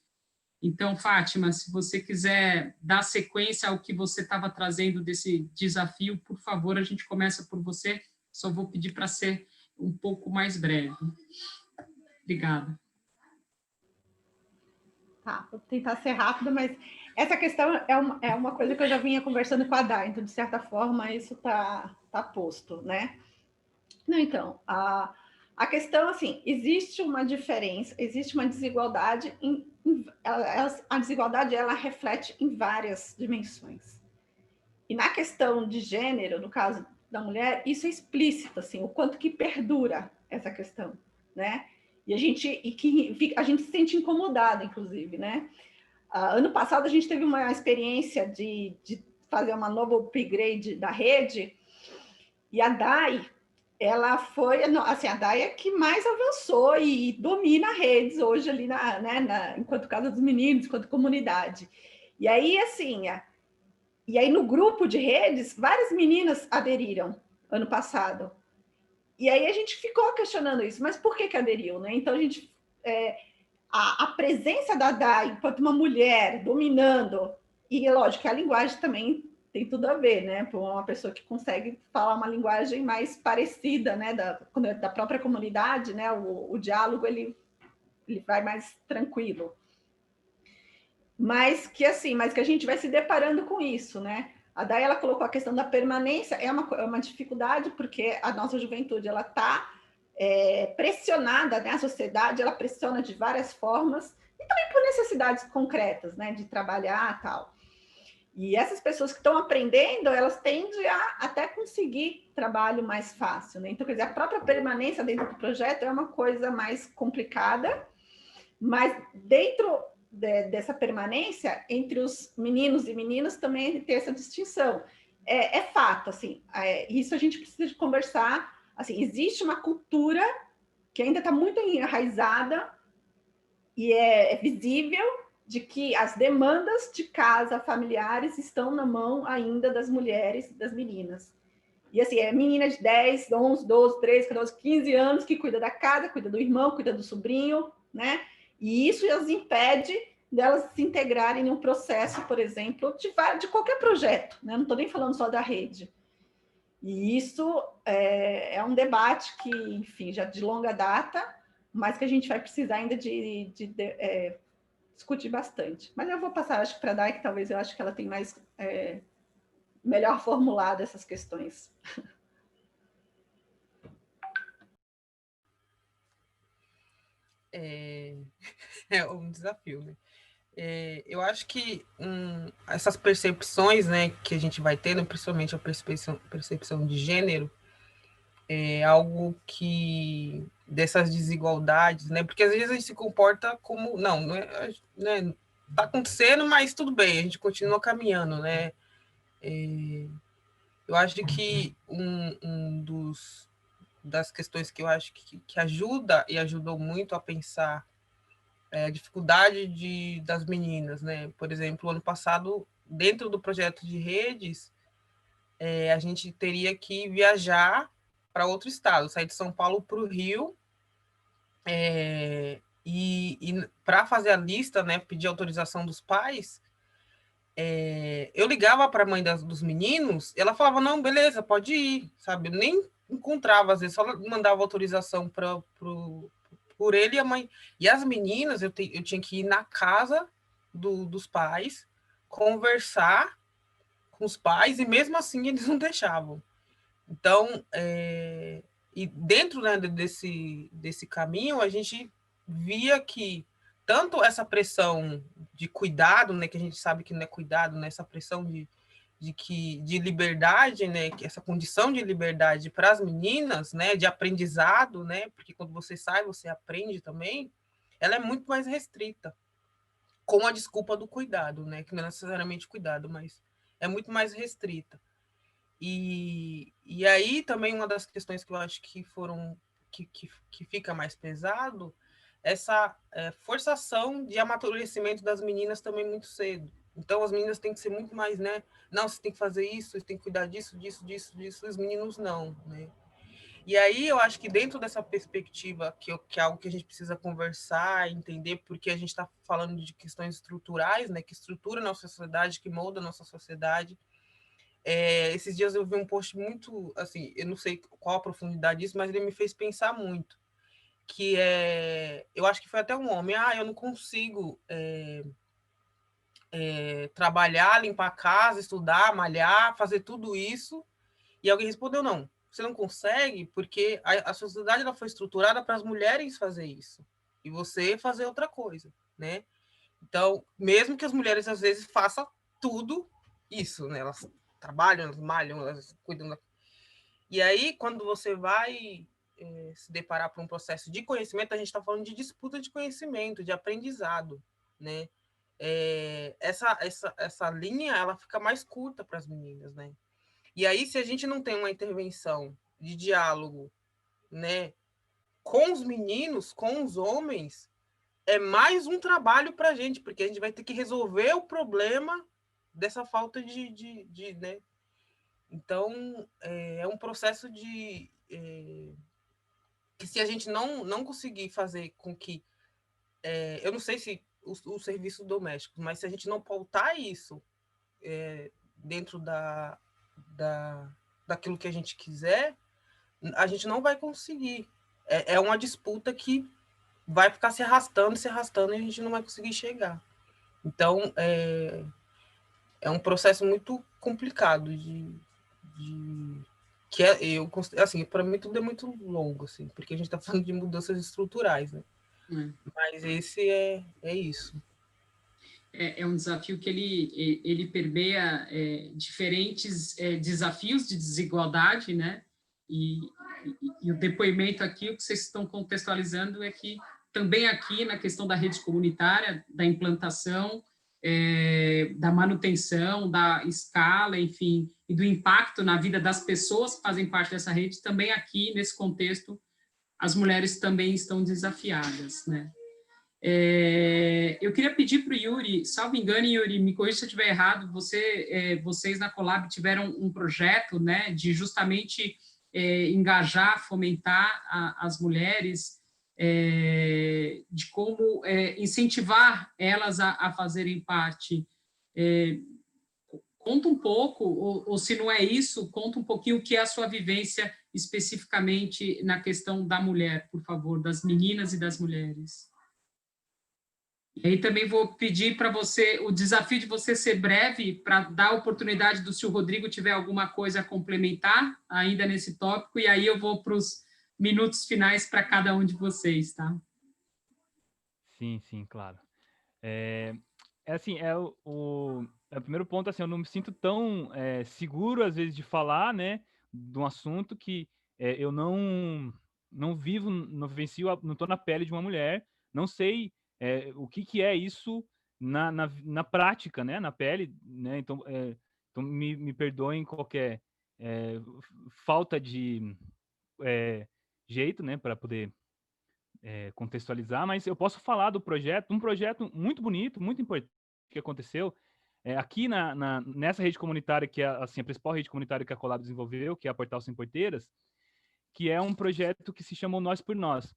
[SPEAKER 2] Então, Fátima, se você quiser dar sequência ao que você estava trazendo desse desafio, por favor, a gente começa por você. Só vou pedir para ser um pouco mais breve. Obrigada.
[SPEAKER 6] Tá, vou tentar ser rápida, mas essa questão é uma coisa que eu já vinha conversando com a Dai, então, de certa forma, isso tá posto, né? Não, então, a questão, assim, existe uma diferença, existe uma desigualdade, a desigualdade, ela reflete em várias dimensões. E na questão de gênero, no caso da mulher, isso é explícito, assim, o quanto que perdura essa questão, né? E a gente se sente incomodado, inclusive, né? Ano passado, a gente teve uma experiência de fazer uma nova upgrade da rede, e a Dai, ela foi, assim, a Dai é que mais avançou e domina redes hoje ali, enquanto Casa dos Meninos, enquanto comunidade. E aí, assim, no grupo de redes, várias meninas aderiram ano passado. E aí a gente ficou questionando isso, mas por que aderiu, né? Então, a presença da Dai enquanto uma mulher dominando, e lógico que a linguagem também tem tudo a ver, né? Para uma pessoa que consegue falar uma linguagem mais parecida, né? Da própria comunidade, né? O diálogo ele vai mais tranquilo. Mas que a gente vai se deparando com isso, né? A Dai, ela colocou a questão da permanência, é uma dificuldade, porque a nossa juventude, ela está pressionada, né? A sociedade, ela pressiona de várias formas, e também por necessidades concretas, né? De trabalhar e tal. E essas pessoas que estão aprendendo, elas tendem a até conseguir trabalho mais fácil, né? Então, quer dizer, a própria permanência dentro do projeto é uma coisa mais complicada, mas dentro dessa permanência, entre os meninos e meninas também tem essa distinção. É fato, assim, isso a gente precisa de conversar, assim, existe uma cultura que ainda está muito enraizada e é visível de que as demandas de casa familiares estão na mão ainda das mulheres, das meninas. E assim, menina de 10, 11, 12, 13, 14, 15 anos que cuida da casa, cuida do irmão, cuida do sobrinho, né? E isso as impede delas se integrarem em um processo, por exemplo, de qualquer projeto, né? Não estou nem falando só da rede. E isso é um debate que, enfim, já de longa data, mas que a gente vai precisar ainda de discutir bastante. Mas eu vou passar, acho que para a Dai, que talvez eu acho que ela tem mais melhor formulado essas questões.
[SPEAKER 7] É um desafio, né? Eu acho que essas percepções, né, que a gente vai tendo, principalmente a percepção de gênero, é algo que dessas desigualdades, né? Porque às vezes a gente se comporta como não é, né? Tá acontecendo, mas tudo bem, a gente continua caminhando, né? Eu acho que das questões que eu acho que ajuda e ajudou muito a pensar a dificuldade das meninas, né? Por exemplo, ano passado, dentro do projeto de redes, a gente teria que viajar para outro estado, sair de São Paulo para o Rio, E para fazer a lista, né, pedir autorização dos pais, eu ligava para a mãe dos meninos, ela falava, não, beleza, pode ir, sabe? Eu nem encontrava, às vezes, só mandava autorização por ele e a mãe. E as meninas, eu tinha que ir na casa dos pais, conversar com os pais, e mesmo assim eles não deixavam. Então, e dentro, né, desse caminho, a gente via que tanto essa pressão de cuidado, né, que a gente sabe que não é cuidado, né, essa pressão de liberdade, né, essa condição de liberdade para as meninas, né, de aprendizado, né, porque quando você sai, você aprende também, ela é muito mais restrita, com a desculpa do cuidado, né, que não é necessariamente cuidado, mas é muito mais restrita. E aí também uma das questões que eu acho que que fica mais pesado, essa forçação de amadurecimento das meninas também muito cedo. Então as meninas têm que ser muito mais, né? Não, você tem que fazer isso, você tem que cuidar disso, os meninos não, né? E aí eu acho que dentro dessa perspectiva, que é algo que a gente precisa conversar, entender, porque a gente está falando de questões estruturais, né? Que estrutura a nossa sociedade, que molda a nossa sociedade. Esses dias eu vi um post muito, assim, eu não sei qual a profundidade disso, mas ele me fez pensar muito, que eu acho que foi até um homem, eu não consigo trabalhar, limpar a casa, estudar, malhar, fazer tudo isso, e alguém respondeu, não, você não consegue porque a sociedade ela foi estruturada para as mulheres fazer isso, e você fazer outra coisa, né? Então, mesmo que as mulheres às vezes façam tudo isso, né? Elas trabalham, elas malham, elas cuidam. E aí, quando você vai se deparar com um processo de conhecimento, a gente está falando de disputa de conhecimento, de aprendizado, né? Essa linha ela fica mais curta para as meninas, né? E aí, se a gente não tem uma intervenção de diálogo, né, com os meninos, com os homens, é mais um trabalho para a gente, porque a gente vai ter que resolver o problema dessa falta né? Então, é um processo que se a gente não conseguir fazer com que... eu não sei se os serviços domésticos, mas se a gente não pautar isso dentro daquilo que a gente quiser, a gente não vai conseguir. É uma disputa que vai ficar se arrastando e a gente não vai conseguir chegar. Então, é um processo muito complicado que assim, para mim tudo é muito longo, assim, porque a gente está falando de mudanças estruturais, né? Mas esse é isso.
[SPEAKER 2] É um desafio que ele permeia diferentes desafios de desigualdade, né? E o depoimento aqui, o que vocês estão contextualizando é que também aqui na questão da rede comunitária, da implantação, da manutenção, da escala, enfim, e do impacto na vida das pessoas que fazem parte dessa rede, também aqui, nesse contexto, as mulheres também estão desafiadas, né? Eu queria pedir para o Yuri, salvo engano, Yuri, me corrija se eu estiver errado, vocês na Colab tiveram um projeto, né, de justamente engajar, fomentar as mulheres, de como incentivar elas a fazerem parte. Conta um pouco, ou se não é isso, conta um pouquinho o que é a sua vivência especificamente na questão da mulher, por favor, das meninas e das mulheres. E aí também vou pedir para você, o desafio de você ser breve, para dar a oportunidade do se o Rodrigo tiver alguma coisa a complementar ainda nesse tópico, e aí eu vou para os minutos finais para cada um de vocês, tá?
[SPEAKER 5] Sim, claro. O primeiro ponto, assim, eu não me sinto tão seguro, às vezes, de falar, né, de um assunto que eu não vivo, não vivencio, não estou na pele de uma mulher, não sei o que é isso na prática, né, na pele, né, então me perdoem qualquer falta de jeito, né, para poder contextualizar, mas eu posso falar do projeto, um projeto muito bonito, muito importante que aconteceu aqui nessa rede comunitária, que é assim, a principal rede comunitária que a Colab desenvolveu, que é a Portal Sem Porteiras, que é um projeto que se chamou Nós por Nós.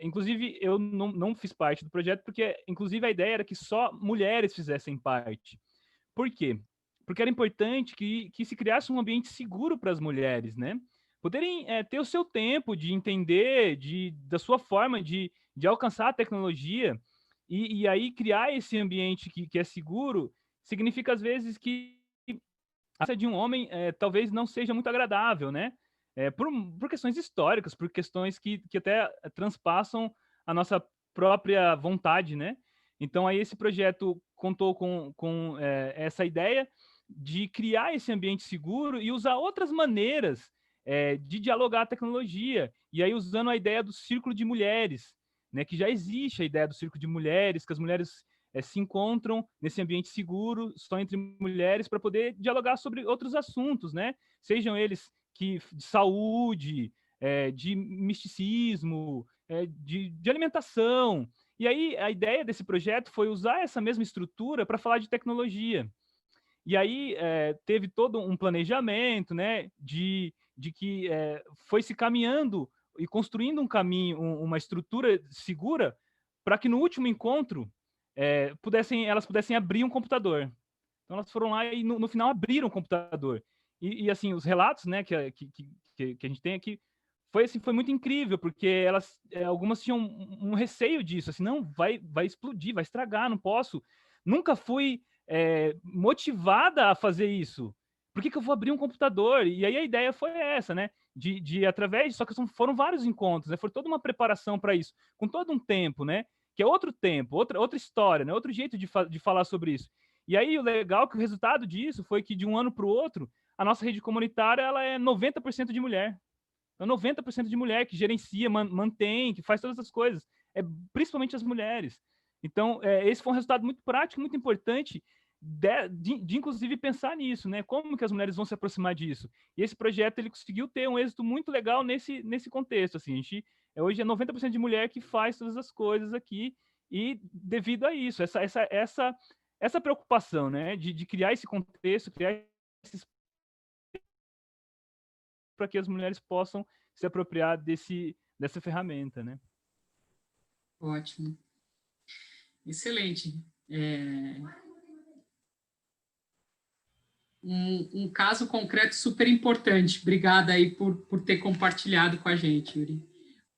[SPEAKER 5] Inclusive, eu não fiz parte do projeto, porque, inclusive, a ideia era que só mulheres fizessem parte. Por quê? Porque era importante que se criasse um ambiente seguro para as mulheres, né? Poderem ter o seu tempo de entender, da sua forma de alcançar a tecnologia, e aí criar esse ambiente que é seguro, significa, às vezes, que a vida de um homem talvez não seja muito agradável, né? Por questões históricas, por questões que até transpassam a nossa própria vontade, né? Então, aí esse projeto contou com essa ideia de criar esse ambiente seguro e usar outras maneiras de dialogar a tecnologia. E aí, usando a ideia do círculo de mulheres, né? Que já existe a ideia do círculo de mulheres, que as mulheres se encontram nesse ambiente seguro, só entre mulheres, para poder dialogar sobre outros assuntos, né? Sejam eles de saúde, de misticismo, de alimentação. E aí a ideia desse projeto foi usar essa mesma estrutura para falar de tecnologia. E aí teve todo um planejamento, né, de que foi se caminhando e construindo um caminho, uma estrutura segura para que no último encontro elas pudessem abrir um computador. Então elas foram lá e no final abriram o computador. E assim, os relatos, né, que a gente tem aqui, foi muito incrível, porque elas, algumas tinham um receio disso, assim, não, vai explodir, vai estragar, não posso. Nunca fui motivada a fazer isso. Por que eu vou abrir um computador? E aí a ideia foi essa, né? Só que foram vários encontros, né? Foi toda uma preparação para isso, com todo um tempo, né? Que é outro tempo, outra história, né? Outro jeito de falar sobre isso. E aí o legal é que o resultado disso foi que de um ano para o outro, a nossa rede comunitária ela é 90% de mulher. Então, 90% de mulher que gerencia, mantém, que faz todas essas coisas. Principalmente as mulheres. Então, esse foi um resultado muito prático, muito importante, de inclusive pensar nisso, né? Como que as mulheres vão se aproximar disso? E esse projeto ele conseguiu ter um êxito muito legal nesse contexto. Assim, hoje é 90% de mulher que faz todas as coisas aqui, e devido a isso, essa preocupação, né? De criar esse contexto, criar esses para que as mulheres possam se apropriar dessa ferramenta, né?
[SPEAKER 2] Ótimo. Excelente. Um caso concreto super importante. Obrigada aí por ter compartilhado com a gente, Yuri.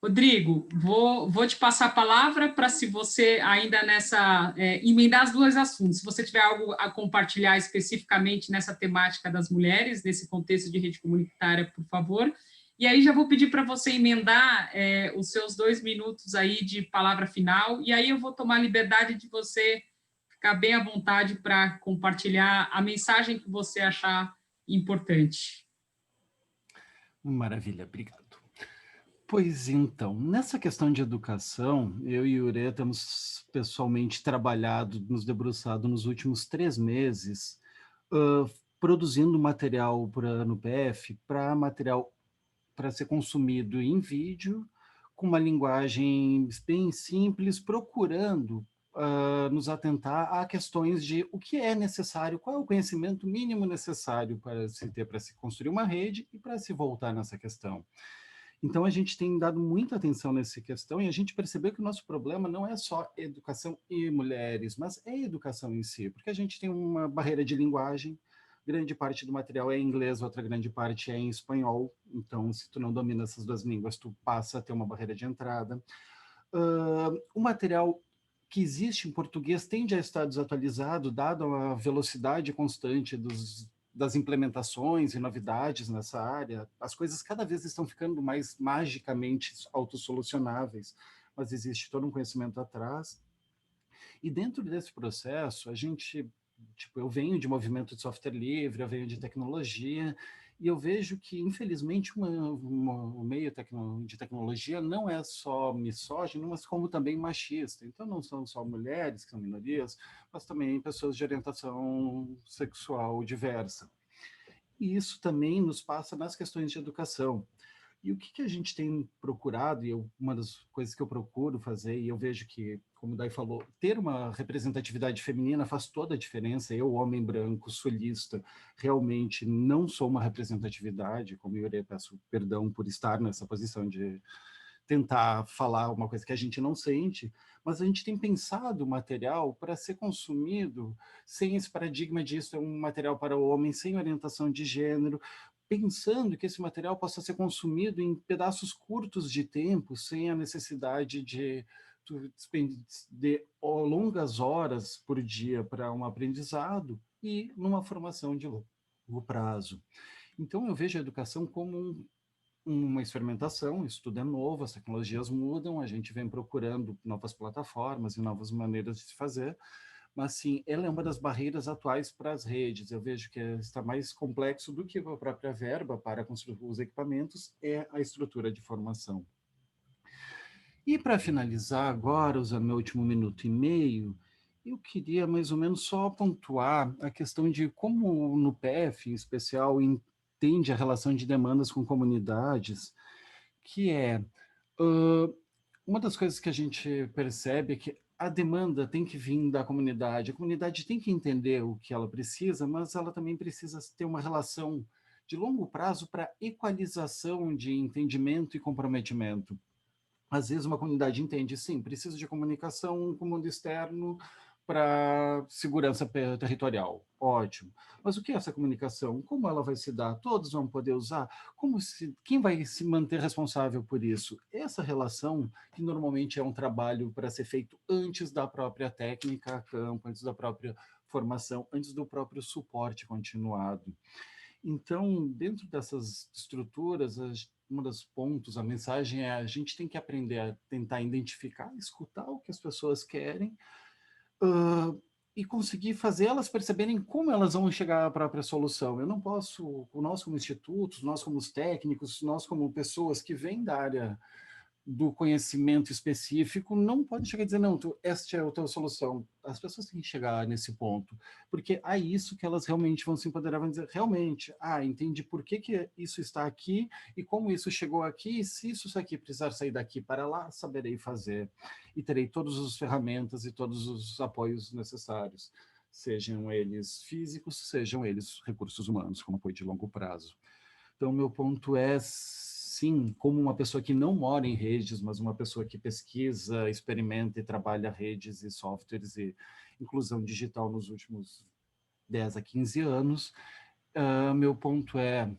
[SPEAKER 2] Rodrigo, vou te passar a palavra para, se você ainda emendar os dois assuntos, se você tiver algo a compartilhar especificamente nessa temática das mulheres, nesse contexto de rede comunitária, por favor. E aí já vou pedir para você emendar os seus 2 minutos aí de palavra final, e aí eu vou tomar a liberdade de você ficar bem à vontade para compartilhar a mensagem que você achar importante.
[SPEAKER 8] Maravilha, obrigado. Pois então, nessa questão de educação, eu e o Yuri temos pessoalmente trabalhado, nos debruçado nos últimos 3 meses, produzindo material no PF, material para ser consumido em vídeo, com uma linguagem bem simples, procurando nos atentar a questões de o que é necessário, qual é o conhecimento mínimo necessário para se ter, para se construir uma rede e para se voltar nessa questão. Então, a gente tem dado muita atenção nessa questão, e a gente percebeu que o nosso problema não é só educação e mulheres, mas é educação em si, porque a gente tem uma barreira de linguagem, grande parte do material é em inglês, outra grande parte é em espanhol, então, se tu não domina essas 2 línguas, tu passa a ter uma barreira de entrada. O material que existe em português tende a estar desatualizado, dado a velocidade constante das implementações e novidades nessa área. As coisas cada vez estão ficando mais magicamente autossolucionáveis, mas existe todo um conhecimento atrás. E dentro desse processo, eu venho de movimento de software livre, eu venho de tecnologia, e eu vejo que, infelizmente, o meio de tecnologia não é só misógino, mas como também machista. Então, não são só mulheres, que são minorias, mas também pessoas de orientação sexual diversa. E isso também nos passa nas questões de educação. E o que a gente tem procurado, e uma das coisas que eu procuro fazer, e eu vejo que, como o Dai falou, ter uma representatividade feminina faz toda a diferença. Eu, homem branco, sulista, realmente não sou uma representatividade, como eu peço perdão por estar nessa posição de tentar falar uma coisa que a gente não sente, mas a gente tem pensado o material para ser consumido sem esse paradigma de isso é um material para o homem, sem orientação de gênero, pensando que esse material possa ser consumido em pedaços curtos de tempo, sem a necessidade de longas horas por dia para um aprendizado e numa formação de longo prazo. Então, eu vejo a educação como uma experimentação, isso tudo é novo, as tecnologias mudam, a gente vem procurando novas plataformas e novas maneiras de se fazer, mas sim, ela é uma das barreiras atuais para as redes. Eu vejo que está mais complexo do que a própria verba para construir os equipamentos, é a estrutura de formação. E para finalizar agora, usando meu último minuto e meio, eu queria mais ou menos só pontuar a questão de como no PF, em especial, entende a relação de demandas com comunidades, que é uma das coisas que a gente percebe é que a demanda tem que vir da comunidade, a comunidade tem que entender o que ela precisa, mas ela também precisa ter uma relação de longo prazo para equalização de entendimento e comprometimento. Às vezes uma comunidade entende, sim, precisa de comunicação com o mundo externo para segurança territorial, ótimo. Mas o que é essa comunicação? Como ela vai se dar? Todos vão poder usar? Quem vai se manter responsável por isso? Essa relação, que normalmente é um trabalho para ser feito antes da própria técnica a campo, antes da própria formação, antes do próprio suporte continuado. Então, dentro dessas estruturas, um dos pontos, a mensagem é a gente tem que aprender a tentar identificar, escutar o que as pessoas querem, e conseguir fazer elas perceberem como elas vão chegar à própria solução. Eu não posso, nós como institutos, nós como técnicos, nós como pessoas que vêm da área do conhecimento específico, não pode chegar a dizer, não, esta é a tua solução. As pessoas têm que chegar nesse ponto, porque é isso que elas realmente vão se empoderar, vão dizer, realmente, entendi por que isso está aqui e como isso chegou aqui, e se isso aqui precisar sair daqui para lá, saberei fazer. E terei todas as ferramentas e todos os apoios necessários, sejam eles físicos, sejam eles recursos humanos, como apoio de longo prazo. Então, meu ponto é, sim, como uma pessoa que não mora em redes, mas uma pessoa que pesquisa, experimenta e trabalha redes e softwares e inclusão digital nos últimos 10 a 15 anos, meu ponto é,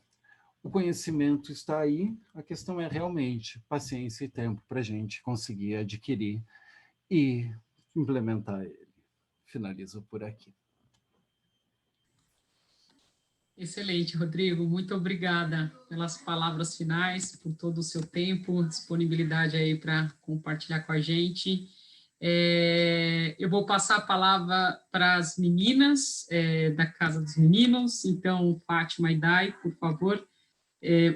[SPEAKER 8] o conhecimento está aí, a questão é realmente paciência e tempo para a gente conseguir adquirir e implementar ele. Finalizo por aqui.
[SPEAKER 2] Excelente, Rodrigo. Muito obrigada pelas palavras finais, por todo o seu tempo, disponibilidade aí para compartilhar com a gente. Eu vou passar a palavra para as meninas da Casa dos Meninos. Então, Fátima e Dai, por favor,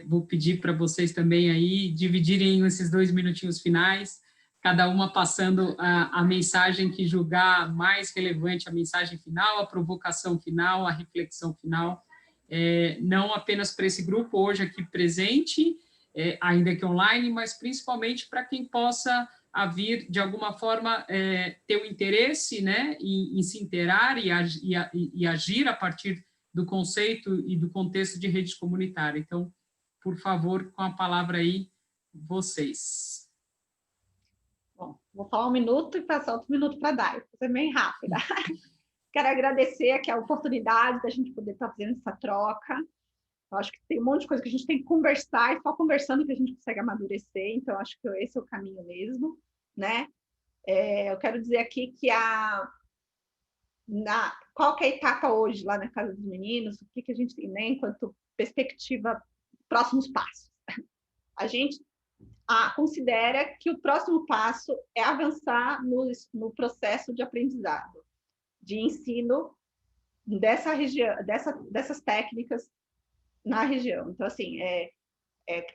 [SPEAKER 2] vou pedir para vocês também aí dividirem esses 2 minutinhos finais, cada uma passando a mensagem que julgar mais relevante, a mensagem final, a provocação final, a reflexão final, não apenas para esse grupo hoje aqui presente, ainda que online, mas principalmente para quem possa vir, de alguma forma, ter o interesse, né, em se inteirar e agir a partir do conceito e do contexto de rede comunitária. Então, por favor, com a palavra aí, vocês.
[SPEAKER 6] Bom, vou falar 1 minuto e passar outro minuto para a Dai, vou ser bem rápida. Quero agradecer aqui a oportunidade da gente poder estar fazendo essa troca. Eu acho que tem um monte de coisa que a gente tem que conversar, e só conversando que a gente consegue amadurecer, então acho que esse é o caminho mesmo, né? Eu quero dizer aqui que qual que é a etapa hoje lá na Casa dos Meninos, o que a gente tem, né, enquanto perspectiva, próximos passos. A gente considera que o próximo passo é avançar no processo de aprendizado, de ensino dessa região, dessas técnicas na região. Então, assim,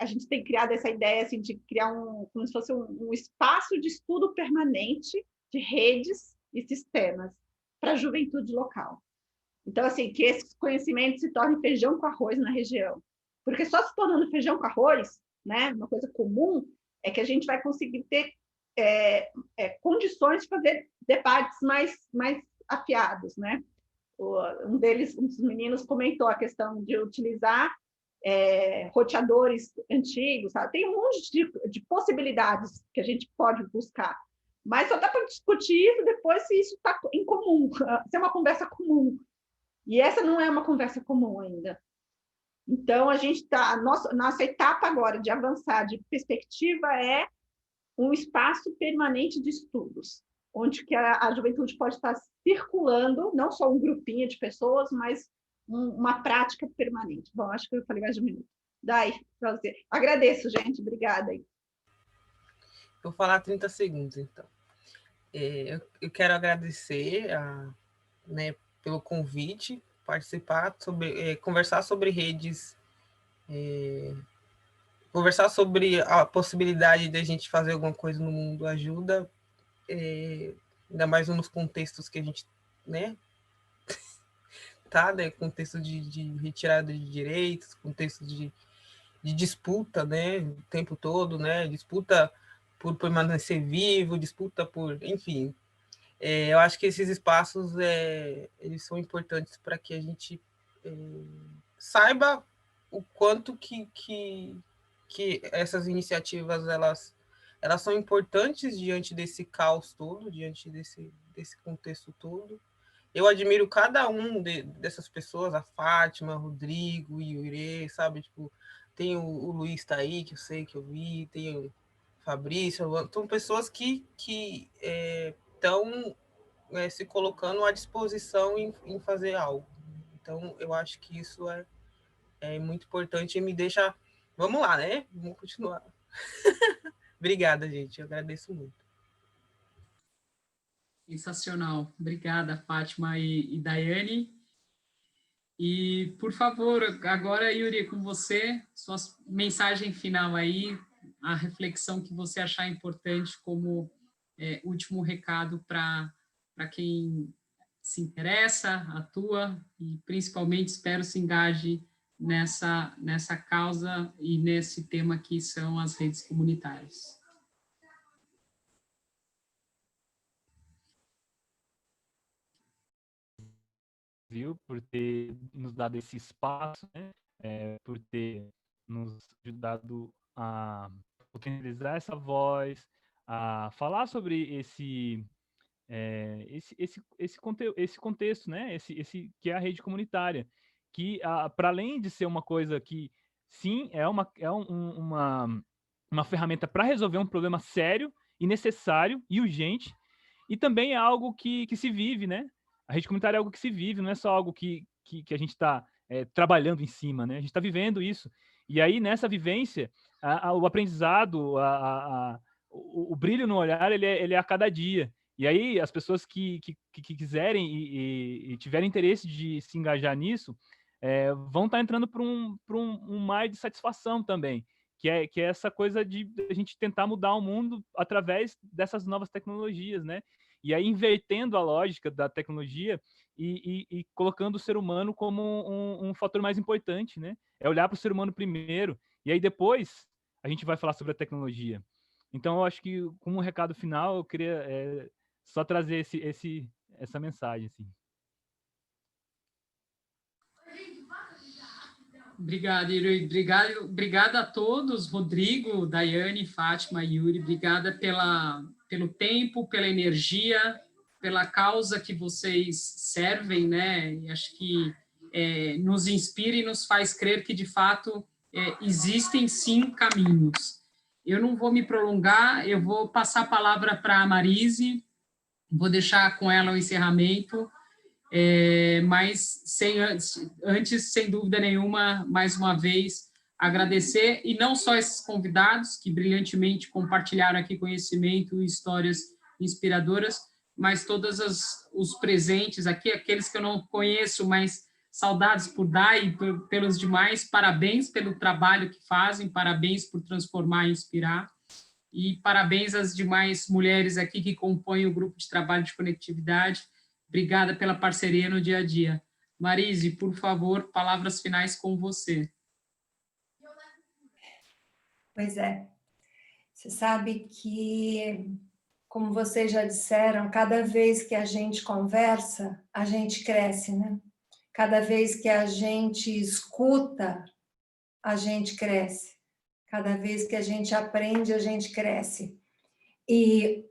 [SPEAKER 6] a gente tem criado essa ideia assim, de criar como se fosse um espaço de estudo permanente de redes e sistemas para a juventude local. Então, assim, que esse conhecimento se torne feijão com arroz na região. Porque só se tornando feijão com arroz, né, uma coisa comum, é que a gente vai conseguir ter condições de fazer debates mais afiados, né? Um dos meninos comentou a questão de utilizar roteadores antigos, sabe? Tem um monte de possibilidades que a gente pode buscar. Mas só dá para discutir isso depois se isso está em comum, se é uma conversa comum. E essa não é uma conversa comum ainda. Então, a gente está... Nossa etapa agora de avançar de perspectiva é um espaço permanente de estudos, onde que a juventude pode estar circulando, não só um grupinho de pessoas, mas uma prática permanente. Bom, acho que eu falei mais de um minuto. Dai, para você. Agradeço, gente. Obrigada.
[SPEAKER 7] Vou falar 30 segundos, então. Eu quero agradecer né, pelo convite, participar, conversar sobre redes, conversar sobre a possibilidade de a gente fazer alguma coisa no mundo ajuda, ainda mais nos contextos que a gente, né, tá, né, contexto de retirada de direitos, contexto de disputa, né, o tempo todo, né, disputa por permanecer vivo, disputa por, enfim. Eu acho que esses espaços eles são importantes para que a gente saiba o quanto que essas iniciativas elas são importantes diante desse caos todo, diante desse contexto todo. Eu admiro cada um dessas pessoas, a Fátima, o Rodrigo, o Yuri, sabe? Tipo, tem o Luiz tá aí, que eu sei que eu vi, tem o Fabrício, são pessoas que estão se colocando à disposição em fazer algo. Então, eu acho que isso é muito importante e me deixa... Vamos lá, né? Vamos continuar. Obrigada, gente. Eu agradeço muito.
[SPEAKER 2] Sensacional. Obrigada, Fátima e Daiane. E, por favor, agora, Yuri, com você, sua mensagem final aí, a reflexão que você achar importante como último recado para quem se interessa, atua e, principalmente, espero se engaje nessa causa e nesse tema que são as redes comunitárias.
[SPEAKER 5] Viu, por ter nos dado esse espaço, né? Por ter nos ajudado a utilizar essa voz, a falar sobre esse contexto, né? Esse que é a rede comunitária, que para além de ser uma coisa que sim é uma ferramenta para resolver um problema sério e necessário e urgente, e também é algo que se vive, né? A rede comunitária é algo que se vive, não é só algo que a gente está trabalhando em cima, né? A gente está vivendo isso. E aí, nessa vivência, o aprendizado, o brilho no olhar, ele é a cada dia. E aí, as pessoas que quiserem e tiverem interesse de se engajar nisso, vão estar entrando para um mar de satisfação também, que é essa coisa de a gente tentar mudar o mundo através dessas novas tecnologias, né? E aí invertendo a lógica da tecnologia e colocando o ser humano como um fator mais importante, né? É olhar para o ser humano primeiro, e aí depois a gente vai falar sobre a tecnologia. Então, eu acho que, como um recado final, eu queria só trazer essa mensagem, assim.
[SPEAKER 2] Obrigado, Yuri. Obrigado a todos, Rodrigo, Daiane, Fátima, Yuri. Obrigada pelo tempo, pela energia, pela causa que vocês servem, né? E acho que nos inspira e nos faz crer que, de fato, existem, sim, caminhos. Eu não vou me prolongar, eu vou passar a palavra para a Marise, vou deixar com ela o encerramento, mas antes, sem dúvida nenhuma, mais uma vez, agradecer, e não só esses convidados que brilhantemente compartilharam aqui conhecimento e histórias inspiradoras, mas todos os presentes aqui, aqueles que eu não conheço, mas saudades por Dai e pelos demais, parabéns pelo trabalho que fazem, parabéns por transformar e inspirar, e parabéns às demais mulheres aqui que compõem o grupo de trabalho de conectividade. Obrigada pela parceria no dia a dia. Marise, por favor, palavras finais com você.
[SPEAKER 9] Pois é. Você sabe que, como vocês já disseram, cada vez que a gente conversa, a gente cresce, né? Cada vez que a gente escuta, a gente cresce. Cada vez que a gente aprende, a gente cresce. E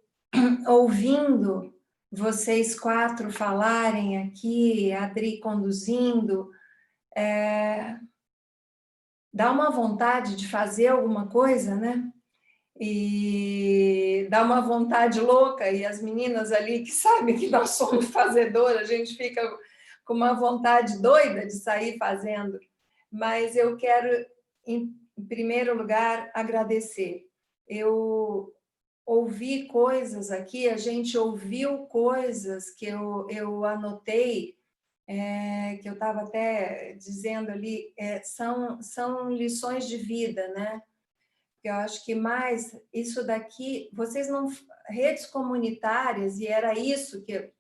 [SPEAKER 9] ouvindo vocês 4 falarem aqui, a Adri conduzindo, dá uma vontade de fazer alguma coisa, né? E dá uma vontade louca, e as meninas ali que sabem que nós somos fazedoras, a gente fica com uma vontade doida de sair fazendo. Mas eu quero, em primeiro lugar, agradecer. Eu ouvi coisas aqui, a gente ouviu coisas que eu anotei, que eu estava até dizendo ali, são lições de vida, né? Eu acho que mais isso daqui, vocês não... Redes comunitárias, e era isso que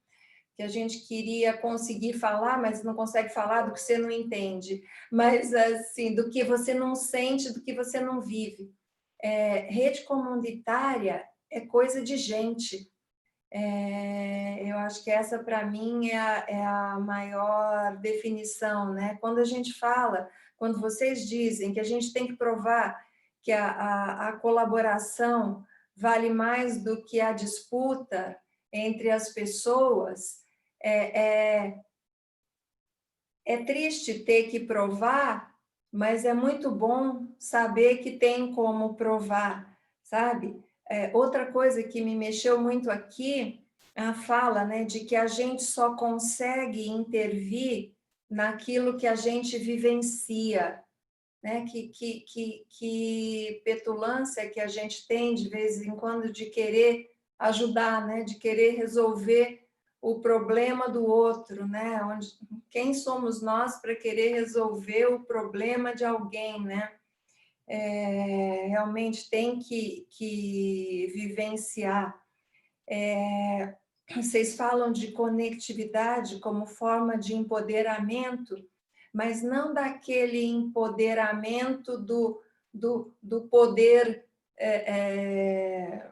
[SPEAKER 9] a gente queria conseguir falar, mas não consegue falar do que você não entende, mas assim, do que você não sente, do que você não vive. Rede comunitária é coisa de gente. Eu acho que essa, para mim, é a maior definição, né? Quando a gente fala, quando vocês dizem que a gente tem que provar que a colaboração vale mais do que a disputa entre as pessoas, é triste ter que provar, mas é muito bom saber que tem como provar, sabe? Outra coisa que me mexeu muito aqui, a fala, né, de que a gente só consegue intervir naquilo que a gente vivencia, né? Que petulância que a gente tem de vez em quando de querer ajudar, né? De querer resolver o problema do outro, né? Quem somos nós para querer resolver o problema de alguém, né? Realmente tem que vivenciar. Vocês falam de conectividade como forma de empoderamento, mas não daquele empoderamento do poder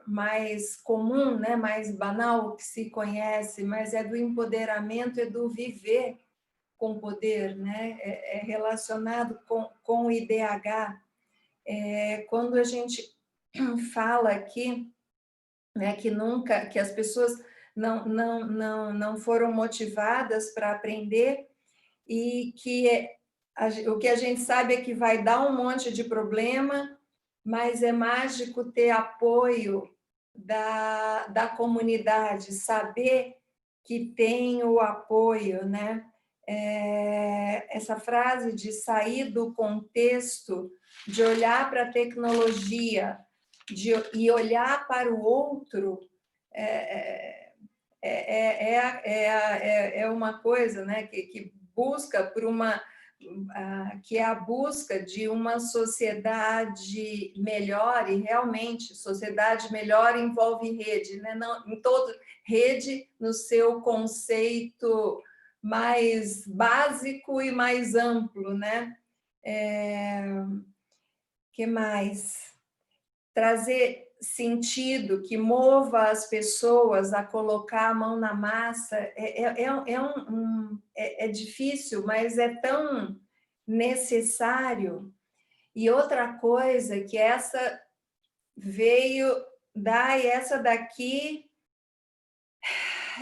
[SPEAKER 9] mais comum, né? Mais banal que se conhece, mas é do empoderamento, é do viver com poder, né? É relacionado com o IDH. Quando a gente fala aqui, né, que as pessoas não foram motivadas para aprender, e que o que a gente sabe é que vai dar um monte de problema, mas é mágico ter apoio da comunidade, saber que tem o apoio, né? Essa frase de sair do contexto, de olhar para a tecnologia e olhar para o outro, é uma coisa, né, que busca por que é a busca de uma sociedade melhor, e realmente sociedade melhor envolve rede, né? Não, em todo rede no seu conceito mais básico e mais amplo, né? Que mais? Trazer sentido que mova as pessoas a colocar a mão na massa é difícil, mas é tão necessário. E outra coisa que essa veio dar, e essa daqui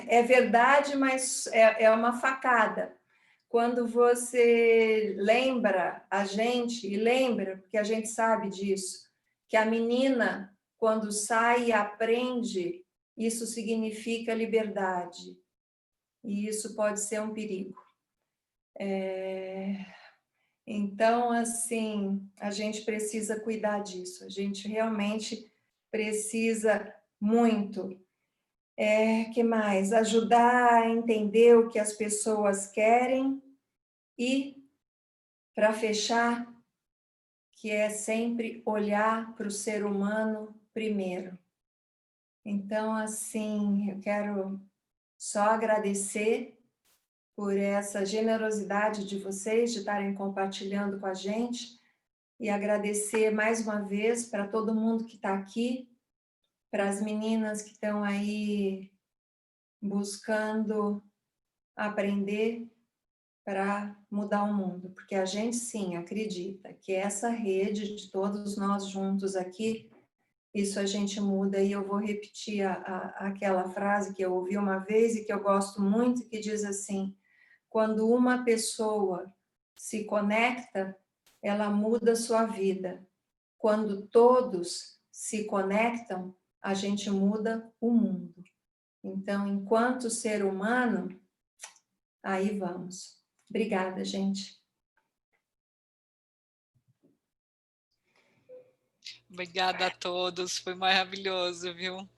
[SPEAKER 9] é verdade, mas é uma facada. Quando você lembra a gente, e lembra, porque a gente sabe disso, que a menina, quando sai e aprende, isso significa liberdade. E isso pode ser um perigo. Então, assim, a gente precisa cuidar disso. A gente realmente precisa muito. Que mais? Ajudar a entender o que as pessoas querem e, para fechar, que é sempre olhar para o ser humano primeiro. Então, assim, eu quero só agradecer por essa generosidade de vocês, de estarem compartilhando com a gente, e agradecer mais uma vez para todo mundo que está aqui, para as meninas que estão aí buscando aprender, para mudar o mundo, porque a gente sim acredita que essa rede de todos nós juntos aqui, isso a gente muda. E eu vou repetir aquela frase que eu ouvi uma vez e que eu gosto muito, que diz assim: quando uma pessoa se conecta, ela muda a sua vida. Quando todos se conectam, a gente muda o mundo. Então, enquanto ser humano, aí vamos. Obrigada, gente.
[SPEAKER 1] Obrigada a todos, foi maravilhoso, viu?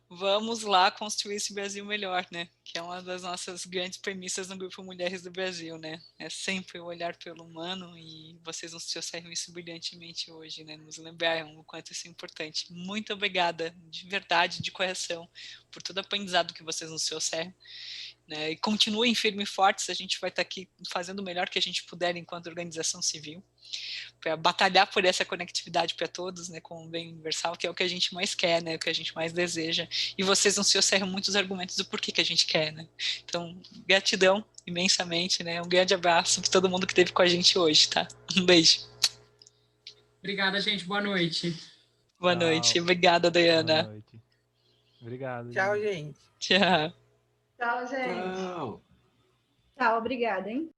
[SPEAKER 1] Vamos lá construir esse Brasil melhor, né? Que é uma das nossas grandes premissas no Grupo Mulheres do Brasil, né? É sempre o olhar pelo humano, e vocês nos trouxeram isso brilhantemente hoje, né? Nos lembraram o quanto isso é importante. Muito obrigada, de verdade, de coração, por todo o aprendizado que vocês nos trouxeram. Né? E continuem firmes e fortes, a gente vai estar aqui fazendo o melhor que a gente puder enquanto organização civil, para batalhar por essa conectividade para todos, né, com o bem universal, que é o que a gente mais quer, né, o que a gente mais deseja. E vocês nos trouxeram muitos argumentos do porquê que a gente quer, né. Então, gratidão imensamente, né, um grande abraço para todo mundo que esteve com a gente hoje, tá? Um beijo.
[SPEAKER 2] Obrigada, gente. Boa noite.
[SPEAKER 1] Boa noite. Obrigada, Dayana.
[SPEAKER 5] Boa noite. Obrigado.
[SPEAKER 7] Tchau, gente.
[SPEAKER 1] Tchau.
[SPEAKER 9] Tchau, gente.
[SPEAKER 8] Tchau.
[SPEAKER 6] Tchau, obrigada, hein?